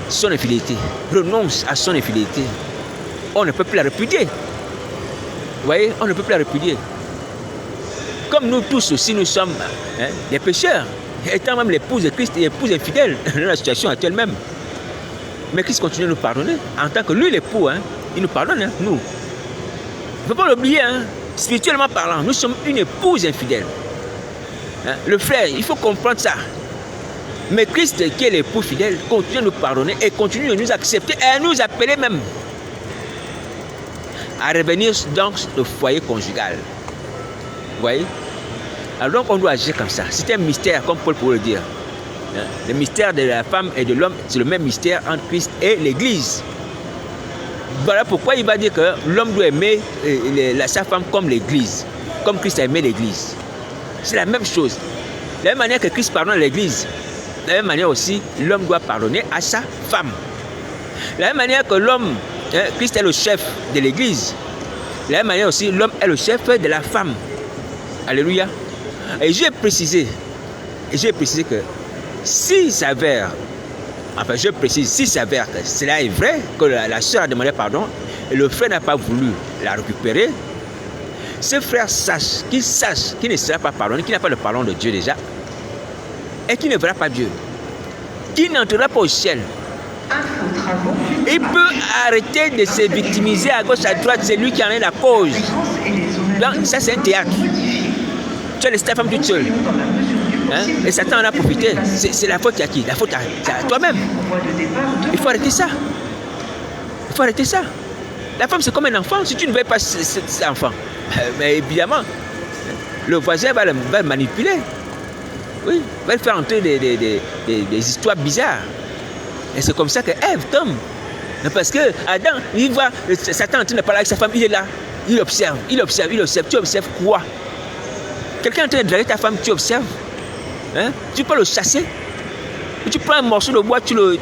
Speaker 1: son infidélité, renonce à son infidélité, on ne peut plus la répudier. Vous voyez, on ne peut plus la répudier. Comme nous tous aussi, nous sommes des pécheurs, étant même l'épouse de Christ et l'épouse infidèle dans la situation actuelle même. Mais Christ continue de nous pardonner. En tant que lui, l'époux, il nous pardonne, nous. Il ne faut pas l'oublier, spirituellement parlant, nous sommes une épouse infidèle. Le frère, il faut comprendre ça. Mais Christ, qui est l'époux fidèle, continue de nous pardonner et continue de nous accepter et à nous appeler même à revenir dans le foyer conjugal. Vous voyez? Alors donc on doit agir comme ça. C'est un mystère, comme Paul pourrait le dire. Le mystère de la femme et de l'homme, c'est le même mystère entre Christ et l'Église. Voilà pourquoi il va dire que l'homme doit aimer sa femme comme l'Église, comme Christ a aimé l'Église. C'est la même chose. De la même manière que Christ pardonne l'Église, de la même manière aussi, l'homme doit pardonner à sa femme. De la même manière que l'homme, Christ est le chef de l'Église, de la même manière aussi, l'homme est le chef de la femme. Alléluia. Et j'ai précisé que s'il s'avère, s'il s'avère que cela est vrai, que la sœur a demandé pardon et le frère n'a pas voulu la récupérer, ce frère sache qu'il ne sera pas pardonné, qu'il n'a pas le pardon de Dieu déjà, et qu'il ne verra pas Dieu, qu'il n'entrera pas au ciel. Il peut arrêter de se victimiser à gauche, à droite, c'est lui qui en est la cause. Donc, ça c'est un théâtre. Tu as laissé ta femme toute seule. Et Satan en a profité. C'est la faute à qui? La faute à toi-même. Il faut arrêter ça. Il faut arrêter ça. La femme c'est comme un enfant. Si tu ne veux pas cet enfant, mais évidemment, le voisin va le manipuler. Oui, va le faire entrer des histoires bizarres. Et c'est comme ça que Ève tombe. Parce que Adam, il voit Satan en train de parler avec sa femme, il est là. Il observe. Tu observes quoi? Quelqu'un est en train de draguer ta femme, tu observes. Tu peux le chasser. Tu prends un morceau de bois, tu le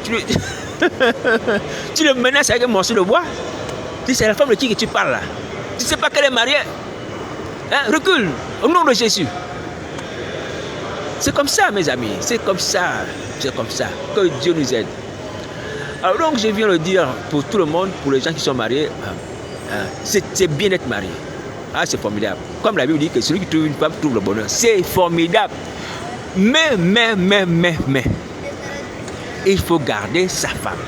Speaker 1: menaces avec un morceau de bois. C'est la femme de qui que tu parles là. Tu ne sais pas qu'elle est mariée. Recule, au nom de Jésus. C'est comme ça, mes amis. C'est comme ça. Que Dieu nous aide. Alors donc, je viens le dire pour tout le monde, pour les gens qui sont mariés, c'est bien d'être marié. C'est formidable. Comme la Bible dit que celui qui trouve une femme trouve le bonheur. C'est formidable. Mais, il faut garder sa femme.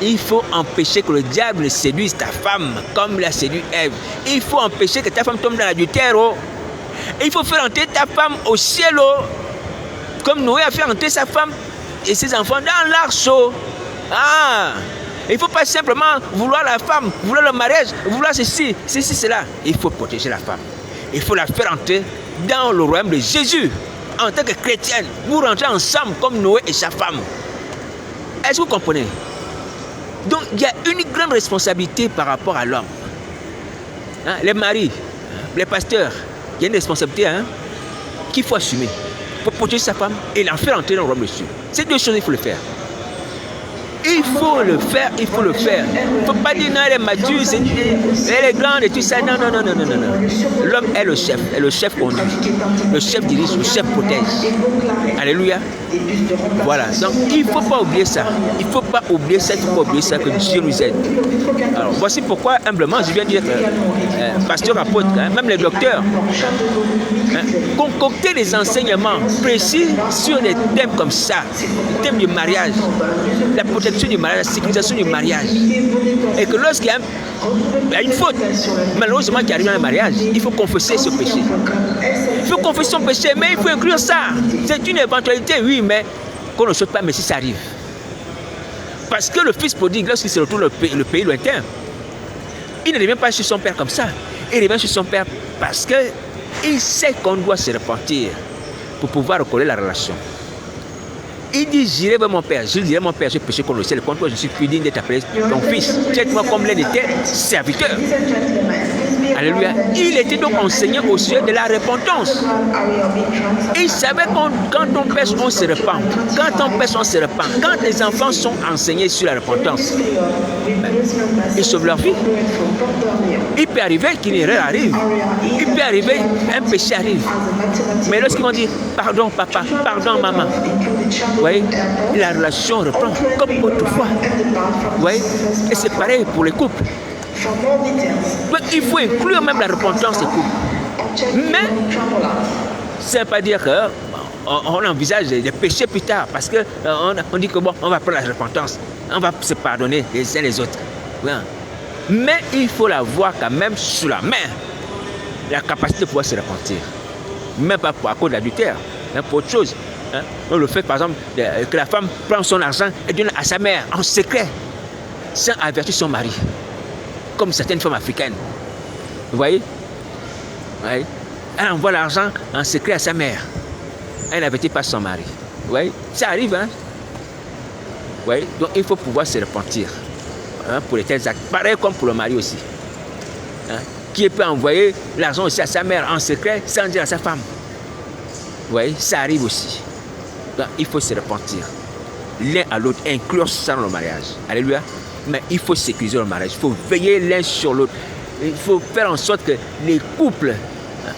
Speaker 1: Il faut empêcher que le diable séduise ta femme comme l'a séduit Ève. Il faut empêcher que ta femme tombe dans l'adultère. Il faut faire entrer ta femme au ciel. Comme Noé a fait entrer sa femme et ses enfants dans l'arche. Il ne faut pas simplement vouloir la femme, vouloir le mariage, vouloir ceci, cela. Il faut protéger la femme. Il faut la faire entrer dans le royaume de Jésus. En tant que chrétienne, vous rentrez ensemble comme Noé et sa femme. Est-ce que vous comprenez? Donc, il y a une grande responsabilité par rapport à l'homme. Les maris, les pasteurs, il y a une responsabilité qu'il faut assumer pour protéger sa femme et la faire entrer dans le royaume de Dieu. Ces deux choses, il faut le faire. Il faut le faire. Il ne faut pas dire non, elle est mature, elle est grande et tout ça. Non. L'homme est le chef. Et le chef conduit. Le chef dirige, le chef protège. Alléluia. Voilà. Donc, il ne faut pas oublier ça. Il ne faut pas oublier ça que Dieu nous aide. Alors, voici pourquoi, humblement, je viens de dire que pasteur, apôtre, même les docteurs, concocter des enseignements précis sur des thèmes comme ça, le thème du mariage, la protection du mariage, la sécurisation du mariage. Et que lorsqu'il y a une faute, malheureusement qui arrive dans le mariage, il faut confesser ce péché. Il faut confesser son péché, mais il faut inclure ça. C'est une éventualité, oui, mais qu'on ne saute pas, mais si ça arrive. Parce que le fils prodigue, lorsqu'il se retrouve dans le pays lointain, il ne revient pas chez son père comme ça. Il revient chez son père parce qu'il sait qu'on doit se repentir pour pouvoir recoller la relation. Il dit, j'irai vers mon père. Je dirai, mon père, j'ai péché contre le ciel. Contre toi, je suis plus digne d'être appelé ton fils. Traite-moi comme l'un de tes serviteurs. Alléluia. Il était donc enseigné au sujet de la repentance. Il savait quand on pêche, on se repent. Quand on pêche, on se repent. Quand les enfants sont enseignés sur la repentance, ils sauvent leur vie. Il peut arriver qu'une erreur arrive. Il peut arriver qu'un péché arrive. Mais lorsqu'ils vont dire, pardon papa, pardon maman, vous voyez, la relation reprend comme autrefois. Vous voyez, et c'est pareil pour les couples. Donc il faut inclure même la repentance des couples. Mais ça ne veut pas dire qu'on envisage des péchés plus tard, parce qu'on dit que bon, on va prendre la repentance, on va se pardonner les uns les autres. Mais il faut la voir quand même sous la main, la capacité de pouvoir se repentir. Même pas à cause de l'adultère, mais pour autre chose. On le fait par exemple que la femme prend son argent et donne à sa mère en secret, sans avertir son mari, comme certaines femmes africaines. Vous voyez? Oui. Elle envoie l'argent en secret à sa mère. Elle n'avertit pas son mari. Vous voyez? Ça arrive, hein? Vous voyez? Donc il faut pouvoir se repentir pour les tels actes. Pareil comme pour le mari aussi. Qui peut envoyer l'argent aussi à sa mère en secret sans dire à sa femme. Vous voyez? Ça arrive aussi. Donc il faut se repentir. L'un à l'autre, inclure ça dans le mariage. Alléluia. Mais il faut sécuriser le mariage. Il faut veiller l'un sur l'autre. Il faut faire en sorte que les couples,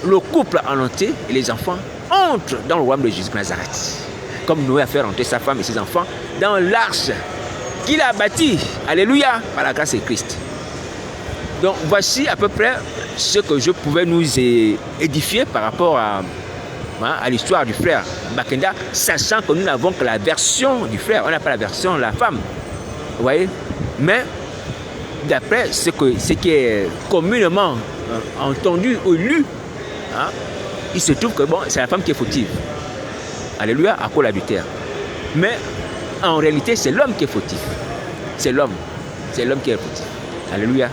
Speaker 1: le couple en entier et les enfants entrent dans le royaume de Jésus de Nazareth. Comme Noé a fait rentrer sa femme et ses enfants dans l'arche qu'il a bâtie. Alléluia. Par la grâce de Christ. Donc voici à peu près ce que je pouvais nous édifier par rapport à l'histoire du frère Bakenda, sachant que nous n'avons que la version du frère, on n'a pas la version de la femme. Vous voyez? Mais d'après ce qui est communément entendu ou lu, il se trouve que bon, c'est la femme qui est fautive. Alléluia, à cause de l'adultère. Mais en réalité, c'est l'homme qui est fautif. C'est l'homme. C'est l'homme qui est fautif. Alléluia.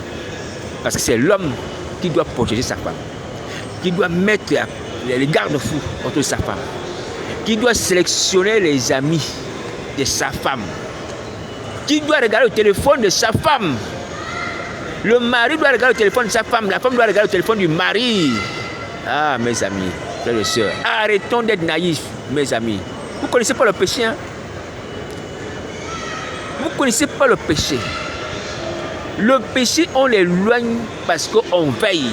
Speaker 1: Parce que c'est l'homme qui doit protéger sa femme, qui doit mettre les garde-fous autour de sa femme, qui doit sélectionner les amis de sa femme, qui doit regarder le téléphone de sa femme. Le mari doit regarder le téléphone de sa femme, la femme doit regarder le téléphone du mari. Ah, mes amis, frères et sœurs, arrêtons d'être naïfs, mes amis. Vous ne connaissez pas le péché, hein? Vous ne connaissez pas le péché. Le péché, on l'éloigne parce qu'on veille.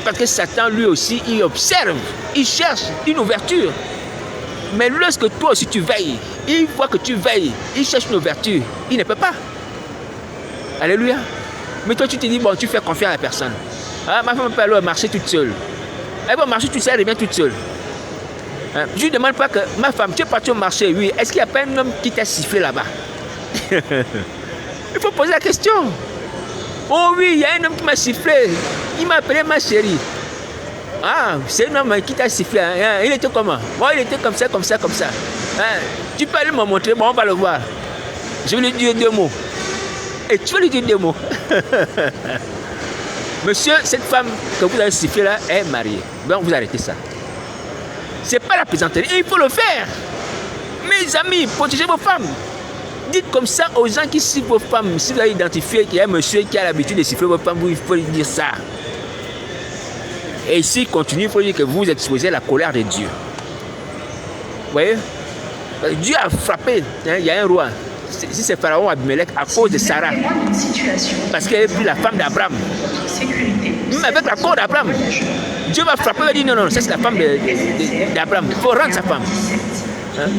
Speaker 1: Parce que Satan, lui aussi, il observe, il cherche une ouverture. Mais lorsque toi aussi tu veilles, il voit que tu veilles, il cherche une ouverture, il ne peut pas. Alléluia. Mais toi, tu te dis, bon, tu fais confiance à la personne. Ah, ma femme peut aller marcher toute seule. Elle va marcher toute seule, elle revient toute seule. Je ne demande pas que ma femme, tu es parti au marché, oui. Est-ce qu'il n'y a pas un homme qui t'a sifflé là-bas? Il faut poser la question. Oh oui, il y a un homme qui m'a sifflé. Il m'a appelé ma chérie. Ah, c'est un homme qui t'a sifflé. Hein? Il était comment? Bon, il était comme ça, comme ça, comme ça. Hein? Tu peux aller me montrer, bon, on va le voir. Je vais lui dire 2 mots. Et tu vas lui dire 2 mots. Monsieur, cette femme que vous avez sifflée là est mariée. Donc vous arrêtez ça. C'est pas la plaisanterie. Il faut le faire. Mes amis, protégez vos femmes. Dites comme ça aux gens qui sifflent vos femmes. Si vous avez identifié qu'il y a un monsieur qui a l'habitude de siffler vos femmes, il faut lui dire ça. Et s'il continue, il faut lui dire que vous exposez la colère de Dieu. Vous voyez? Dieu a frappé. Hein, il y a un roi. Si c'est Pharaon Abimelech à cause de Sarah. Parce qu'elle est plus la femme d'Abraham. Même avec la corde d'Abraham. Dieu va frapper et dire non, non, ça c'est la femme d'Abraham. Il faut rendre sa femme. Hein?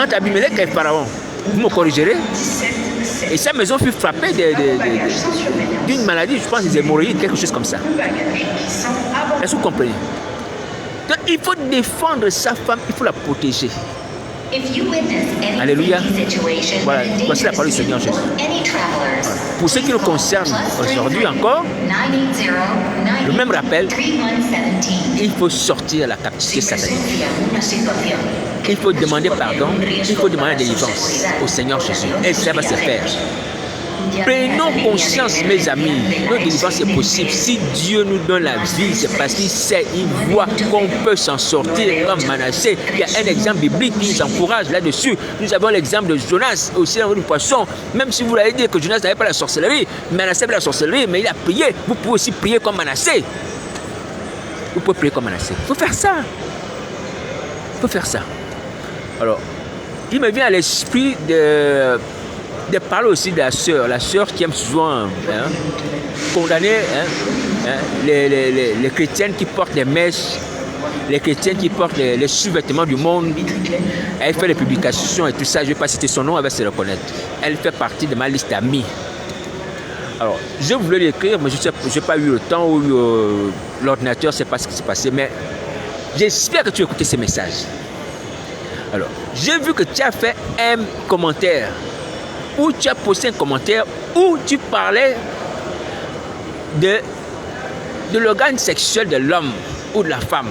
Speaker 1: Entre Abimelech et Pharaon. Vous me corrigerez. Et sa maison fut frappée d'une maladie, je pense des hémorroïdes, quelque chose comme ça. Est-ce que vous comprenez? Donc il faut défendre sa femme, il faut la protéger. Alléluia. Voilà, voici la parole du Seigneur Jésus. Pour ce qui nous concerne aujourd'hui encore, le même rappel, il faut sortir la captivité satanique. Il faut demander pardon, il faut demander la délivrance au Seigneur Jésus. Et ça va se faire. Prenons conscience, mes amis, notre délivrance est possible. Si Dieu nous donne la vie, c'est parce qu'il sait, il voit qu'on peut s'en sortir comme Manassé. Il y a un exemple biblique qui nous encourage là-dessus. Nous avons l'exemple de Jonas, aussi dans le poisson. Même si vous l'avez dit que Jonas n'avait pas la sorcellerie, Manassé avait la sorcellerie, mais il a prié. Vous pouvez aussi prier comme Manassé. Vous pouvez prier comme Manassé. Il faut faire ça. Il faut faire ça. Alors, il me vient à l'esprit de parler aussi de la sœur qui aime souvent condamner les chrétiennes qui portent les mèches, les chrétiennes qui portent les sous-vêtements du monde. Elle fait des publications et tout ça, je ne vais pas citer son nom, elle va se reconnaître. Elle fait partie de ma liste d'amis. Alors, je voulais l'écrire, mais je n'ai pas eu le temps ou l'ordinateur, je ne sais pas ce qui s'est passé, mais j'espère que tu as écouté ces messages. Alors, j'ai vu que tu as fait un commentaire, où tu as posté un commentaire, où tu parlais de l'organe sexuel de l'homme ou de la femme.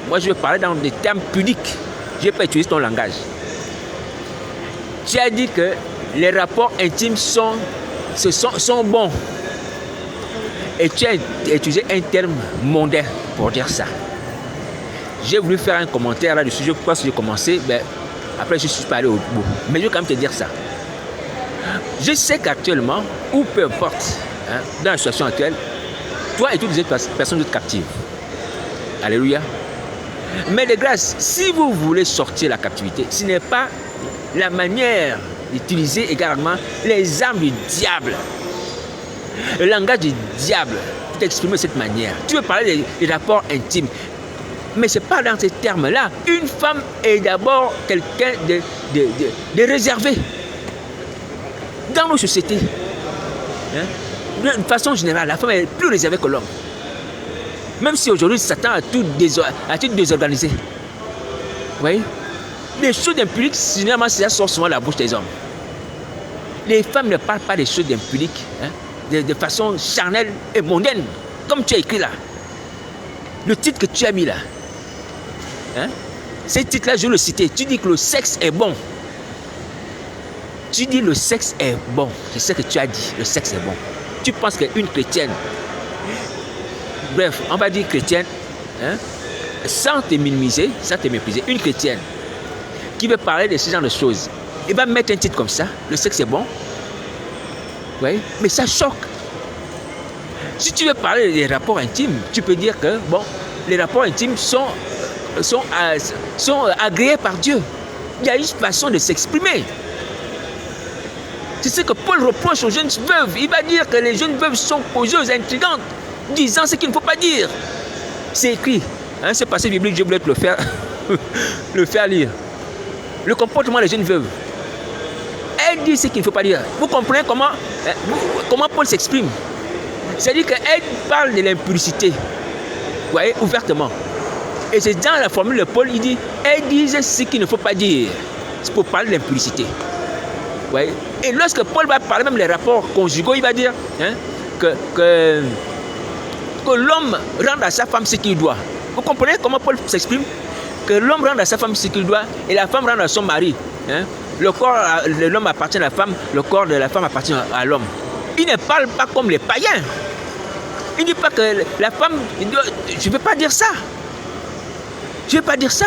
Speaker 1: Moi, je vais parler dans des termes pudiques. Je ne vais pas utiliser ton langage. Tu as dit que les rapports intimes sont bons. Et tu as utilisé un terme mondain pour dire ça. J'ai voulu faire un commentaire là-dessus. Je pense que j'ai commencé, mais après je suis pas allé au bout. Mais je vais quand même te dire ça. Je sais qu'actuellement, ou peu importe, dans la situation actuelle, toi et toutes les autres personnes sont captives. Alléluia. Mais de grâce, si vous voulez sortir de la captivité, ce n'est pas la manière d'utiliser également les armes du diable. Le langage du diable, pour t'exprimer de cette manière. Tu veux parler des rapports intimes. Mais ce n'est pas dans ces termes-là. Une femme est d'abord quelqu'un de réservé. Dans nos sociétés, de façon générale, la femme est plus réservée que l'homme. Même si aujourd'hui, Satan a tout désorganisé. Vous voyez? Les choses impudiques, généralement, ça sort souvent de la bouche des hommes. Les femmes ne parlent pas des choses impudiques de façon charnelle et mondaine, comme tu as écrit là. Le titre que tu as mis là. Ce titre-là, je vais le citer. Tu dis que le sexe est bon. Tu dis le sexe est bon. C'est ce que tu as dit. Le sexe est bon. Tu penses qu'une chrétienne, bref, on va dire chrétienne, sans te minimiser, sans te mépriser, une chrétienne qui veut parler de ce genre de choses, elle va mettre un titre comme ça. Le sexe est bon. Oui, mais ça choque. Si tu veux parler des rapports intimes, tu peux dire que, bon, les rapports intimes sont agréés par Dieu. Il y a une façon de s'exprimer. C'est ce que Paul reproche aux jeunes veuves. Il va dire que les jeunes veuves sont poseuses, intrigantes, disant ce qu'il ne faut pas dire. C'est écrit. Ce passage biblique, je voulais te le faire lire. Le comportement des jeunes veuves. Elle dit ce qu'il ne faut pas dire. Vous comprenez comment Paul s'exprime? C'est-à-dire qu'elle parle de l'impudicité. Vous voyez, ouvertement. Et c'est dans la formule de Paul, il dit, elle dit ce qu'il ne faut pas dire. C'est pour parler de l'impudicité. Vous voyez? Et lorsque Paul va parler même des rapports conjugaux, il va dire que l'homme rende à sa femme ce qu'il doit. Vous comprenez comment Paul s'exprime? Que l'homme rende à sa femme ce qu'il doit et la femme rende à son mari. Le corps de l'homme appartient à la femme, le corps de la femme appartient à l'homme. Il ne parle pas comme les païens. Il ne dit pas que la femme... Je ne veux pas dire ça. Je ne veux pas dire ça.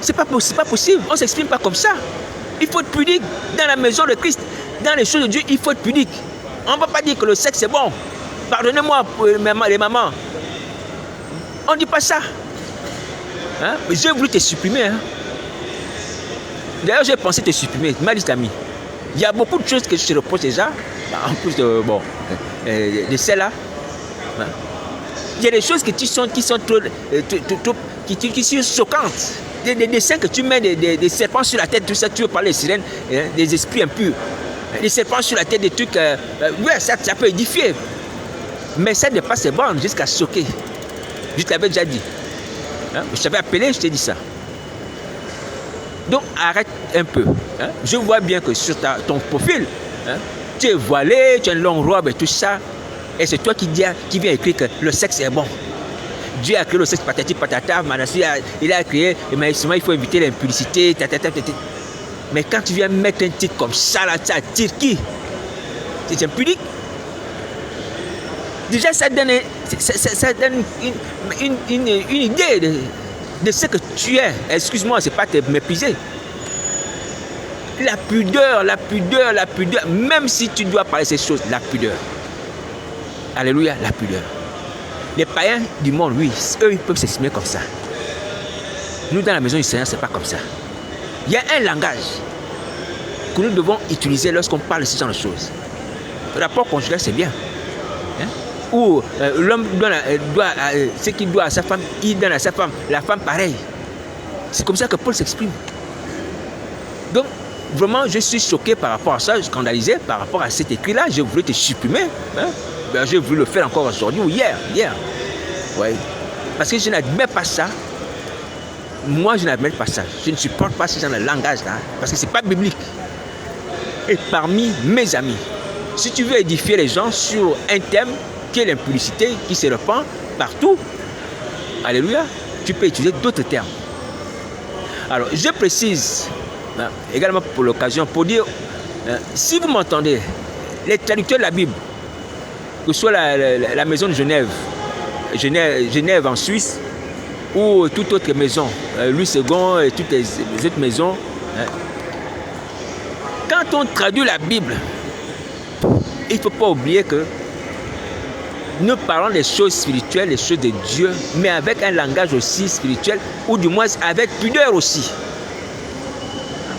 Speaker 1: C'est pas possible. On ne s'exprime pas comme ça. Il faut être pudique dans la maison de Christ. Dans les choses de Dieu, il faut être pudique. On ne va pas dire que le sexe est bon. Pardonnez-moi les mamans. On ne dit pas ça. Mais j'ai voulu te supprimer. D'ailleurs, j'ai pensé te supprimer. Ma liste d'amis. Il y a beaucoup de choses que je te reproche déjà. En plus de celles-là. Il y a des choses qui sont trop qui sont choquantes. Des dessins que tu mets, des serpents sur la tête, tout ça, tu veux parler des sirènes, des esprits impurs. Des serpents sur la tête, des trucs. Ouais, ça peut édifier. Mais ça dépasse ses bornes jusqu'à choquer. Je t'avais déjà dit. Je t'avais appelé, je t'ai dit ça. Donc arrête un peu. Je vois bien que sur ton profil, tu es voilé, tu as une longue robe et tout ça. Et c'est toi qui viens écrire que le sexe est bon. Dieu a créé le sexe patati patata, Manassé il a créé, mais il faut éviter l'impudicité. Mais quand tu viens mettre un titre comme ça, là, ça attire qui? C'est impudique. Déjà, ça donne une idée de ce que tu es. Excuse-moi, c'est pas te mépriser. La pudeur, même si tu dois parler de ces choses, la pudeur. Alléluia, la pudeur. Les païens du monde, oui, eux, ils peuvent s'exprimer comme ça. Nous, dans la maison du Seigneur, c'est pas comme ça. Il y a un langage que nous devons utiliser lorsqu'on parle de ce genre de choses. Le rapport conjugal, c'est bien. Hein? Où l'homme doit ce qu'il doit à sa femme, il donne à sa femme. La femme, pareil. C'est comme ça que Paul s'exprime. Donc, vraiment, je suis choqué par rapport à ça, scandalisé par rapport à cet écrit-là. Je voulais te supprimer. Hein? Ben, j'ai voulu le faire encore aujourd'hui ou hier. Ouais. Parce que je n'admets pas ça. Moi, je n'admets pas ça. Je ne supporte pas ce genre de langage-là. Parce que ce n'est pas biblique. Et parmi mes amis, si tu veux édifier les gens sur un thème qui est l'impudicité, qui se répand partout, alléluia, tu peux utiliser d'autres termes. Alors, je précise, également pour l'occasion, pour dire, si vous m'entendez, les traducteurs de la Bible, que ce soit la maison de Genève en Suisse, ou toute autre maison, Louis II et toutes les autres maisons, quand on traduit la Bible, il ne faut pas oublier que nous parlons des choses spirituelles, des choses de Dieu, mais avec un langage aussi spirituel, ou du moins avec pudeur aussi.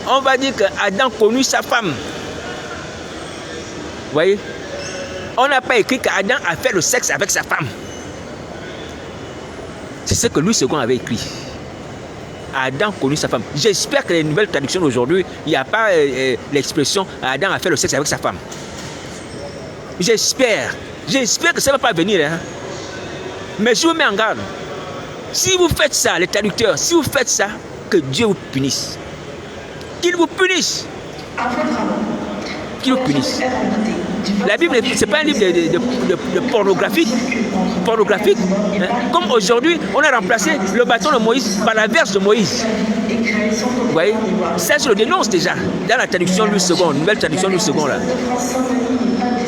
Speaker 1: On va dire qu'Adam connut sa femme. Vous voyez? On n'a pas écrit qu'Adam a fait le sexe avec sa femme. C'est ce que Louis II avait écrit. Adam connut sa femme. J'espère que les nouvelles traductions d'aujourd'hui, il n'y a pas l'expression Adam a fait le sexe avec sa femme. J'espère que ça ne va pas venir. Hein. Mais je vous mets en garde. Si vous faites ça, les traducteurs, si vous faites ça, que Dieu vous punisse. Qu'il vous punisse. Qu'il vous punisse. La Bible, ce n'est pas un livre de pornographique. Hein. Comme aujourd'hui, on a remplacé le bâton de Moïse par la verse de Moïse. Vous voyez? Ça, je le dénonce déjà. Dans la traduction Louis II, nouvelle traduction Louis II. Là.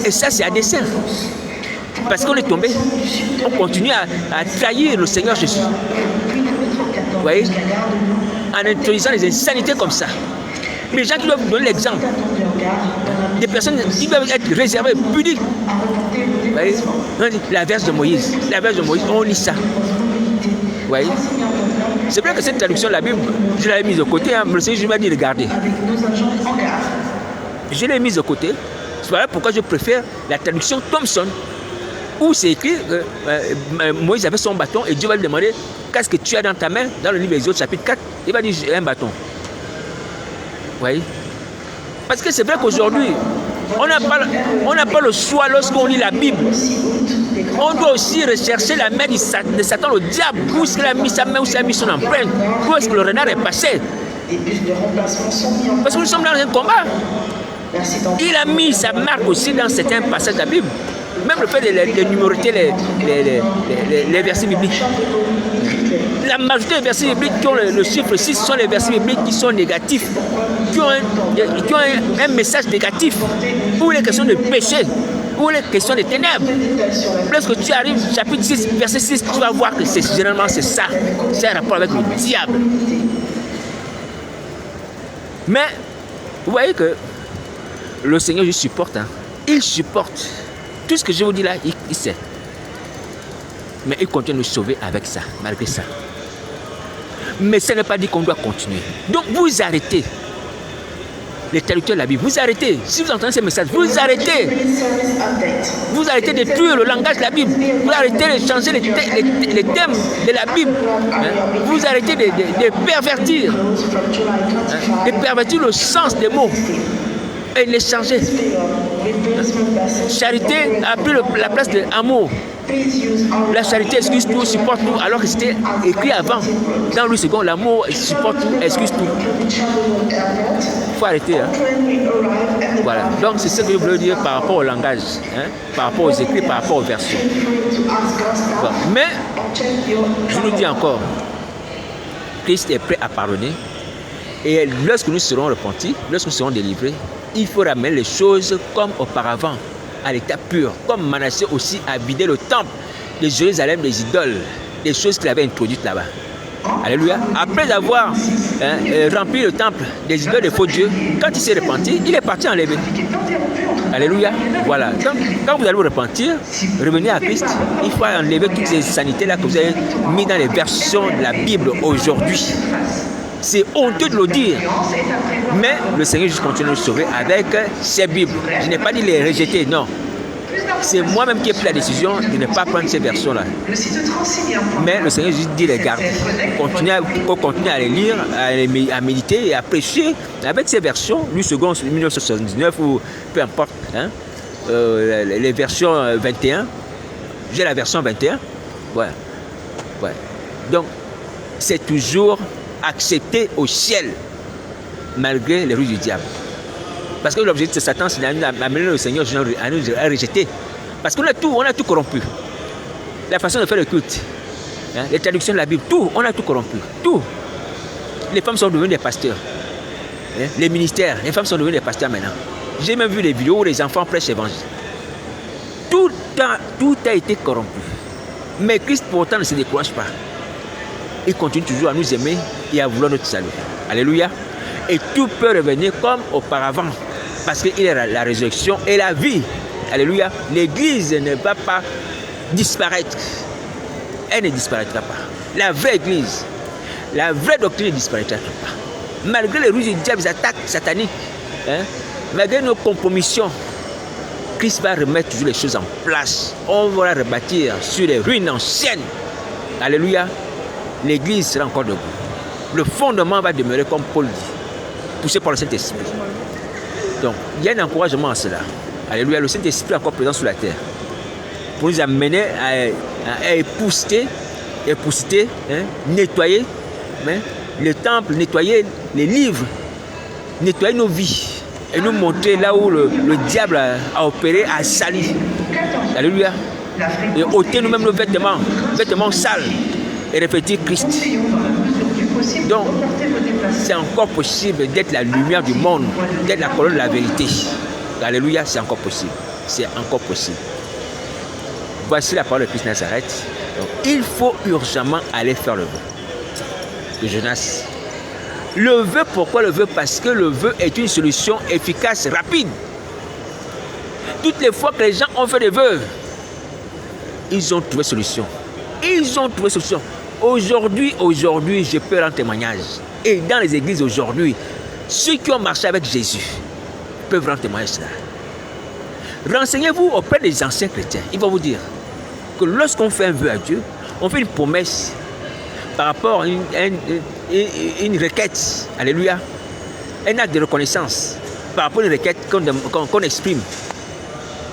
Speaker 1: Et ça, c'est à dessein. Parce qu'on est tombé. On continue à trahir le Seigneur Jésus. Vous voyez? En introduisant des insanités comme ça. Mais les gens qui doivent vous donner l'exemple. Des personnes qui doivent être réservées, pudiques. Vous voyez? La verse de Moïse. La verse de Moïse, on lit ça. Vous voyez? C'est vrai que cette traduction de la Bible, je l'avais mise de côté. Hein, mais le Seigneur m'a dit, regardez. Je l'ai mise de côté. Voilà pourquoi je préfère la traduction Thompson, où c'est écrit Moïse avait son bâton et Dieu va lui demander qu'est-ce que tu as dans ta main. Dans le livre d'Exode chapitre 4, il va dire j'ai un bâton. Vous voyez? Parce que c'est vrai qu'aujourd'hui, on n'a pas le choix lorsqu'on lit la Bible. On doit aussi rechercher la main de Satan, le diable. Où est-ce qu'il a mis sa main, où est-ce qu'il a mis son empreinte? Où est-ce que le renard est passé? Parce que nous sommes dans un combat. Il a mis sa marque aussi dans certains passages de la Bible. Même le fait de numéroter les versets bibliques. La majorité des versets bibliques qui ont le chiffre 6 sont les versets bibliques qui sont négatifs, qui ont un message négatif, où il est question de péché, où il est question de ténèbres. Lorsque tu arrives au chapitre 6, verset 6, tu vas voir que généralement c'est ça. C'est un rapport avec le diable. Mais, vous voyez que le Seigneur, je supporte. Hein. Il supporte. Tout ce que je vous dis là, il sait. Mais il continue de nous sauver avec ça, malgré ça. Mais ça ne veut pas dire qu'on doit continuer. Donc vous arrêtez. Les traducteurs de la Bible, vous arrêtez. Si vous entendez ces messages, vous arrêtez. Vous arrêtez de tuer le langage de la Bible. Vous arrêtez de changer les thèmes de la Bible. Hein? Vous arrêtez de pervertir. Hein? De pervertir le sens des mots. Et les changer. Charité a pris la place de amour. La charité excuse tout, supporte tout, alors que c'était écrit avant. Dans Louis II, l'amour supporte tout, excuse tout. Il faut arrêter. Hein? Voilà. Donc c'est ce que je voulais dire par rapport au langage, hein? Par rapport aux écrits, par rapport aux versions. Bon. Mais, je vous dis encore, Christ est prêt à pardonner. Et lorsque nous serons repentis, lorsque nous serons délivrés, il faut ramener les choses comme auparavant, à l'état pur. Comme Manassé aussi a vidé le temple de Jérusalem des idoles, des choses qu'il avait introduites là-bas. Alléluia. Après avoir rempli le temple des idoles des faux dieux, quand il s'est repenti, il est parti enlever. Alléluia. Voilà. Donc, quand vous allez vous repentir, revenez à Christ, il faut enlever toutes ces sanités-là que vous avez mis dans les versions de la Bible aujourd'hui. C'est honteux de le dire. Mais le Seigneur juste continue de nous sauver avec ses Bibles. Je n'ai pas dit les rejeter, non. C'est moi-même qui ai pris la décision de ne pas prendre ces versions-là. Mais le Seigneur juste dit les garder. Continuer à les lire, à méditer et à prêcher avec ces versions, lui second 1979 ou peu importe, hein, les versions 21. J'ai la version 21. Ouais. Ouais. Donc, c'est toujours accepté au ciel, malgré les ruses du diable. Parce que l'objectif de Satan, c'est d'amener le Seigneur à nous rejeter. Parce qu'on a tout corrompu. La façon de faire le culte, hein, les traductions de la Bible, tout, on a tout corrompu. Tout. Les femmes sont devenues des pasteurs. Hein, les ministères, les femmes sont devenues des pasteurs maintenant. J'ai même vu des vidéos où les enfants prêchent l'évangile. Tout a été corrompu. Mais Christ pourtant ne se décourage pas. Il continue toujours à nous aimer et à vouloir notre salut. Alléluia. Et tout peut revenir comme auparavant. Parce qu'il est la résurrection et la vie. Alléluia. L'église ne va pas disparaître. Elle ne disparaîtra pas. La vraie église, la vraie doctrine ne disparaîtra pas. Malgré les ruses du diable, les attaques sataniques, hein, malgré nos compromissions, Christ va remettre toujours les choses en place. On va la rebâtir sur les ruines anciennes. Alléluia. L'église sera encore debout. Le fondement va demeurer comme Paul dit, poussé par le Saint-Esprit. Donc, il y a un encouragement à cela. Alléluia, le Saint-Esprit est encore présent sur la terre pour nous amener à épousseter, hein, nettoyer, hein, le temple, nettoyer les livres, nettoyer nos vies et nous montrer là où le diable a opéré, a sali. Alléluia. Et ôter nous-mêmes nos vêtements sales et refléter Christ. Donc, c'est encore possible d'être la lumière du monde, d'être la colonne de la vérité. Alléluia, c'est encore possible. C'est encore possible. Voici la parole de Christ Nazareth. Donc, il faut urgemment aller faire le vœu de Jonas. Le vœu, pourquoi le vœu? Parce que le vœu est une solution efficace, rapide. Toutes les fois que les gens ont fait des vœux, ils ont trouvé solution. Ils ont trouvé solution. Aujourd'hui, je peux rendre témoignage. Et dans les églises aujourd'hui, ceux qui ont marché avec Jésus peuvent rendre témoignage de cela. Renseignez-vous auprès des anciens chrétiens. Ils vont vous dire que lorsqu'on fait un vœu à Dieu, on fait une promesse par rapport à une requête. Alléluia. Un acte de reconnaissance par rapport à une requête qu'on exprime.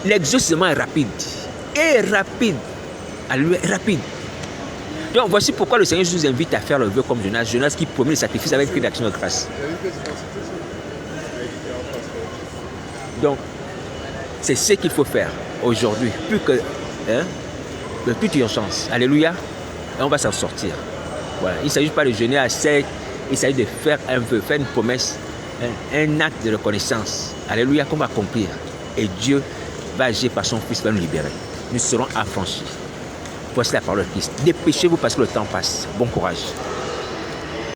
Speaker 1: L'exaucement est rapide. Et rapide. Alléluia, rapide. Donc voici pourquoi le Seigneur nous invite à faire le vœu comme Jonas. Jonas qui promet le sacrifice avec une action de grâce. Donc, c'est ce qu'il faut faire aujourd'hui. Plus que de toute urgence. Alléluia. Et on va s'en sortir. Voilà. Il ne s'agit pas de jeûner à sec. Il s'agit de faire un vœu, faire une promesse, un acte de reconnaissance. Alléluia, qu'on va accomplir. Et Dieu va agir par son Fils, va nous libérer. Nous serons affranchis. Voici la parole de Christ. Dépêchez-vous parce que le temps passe. Bon courage.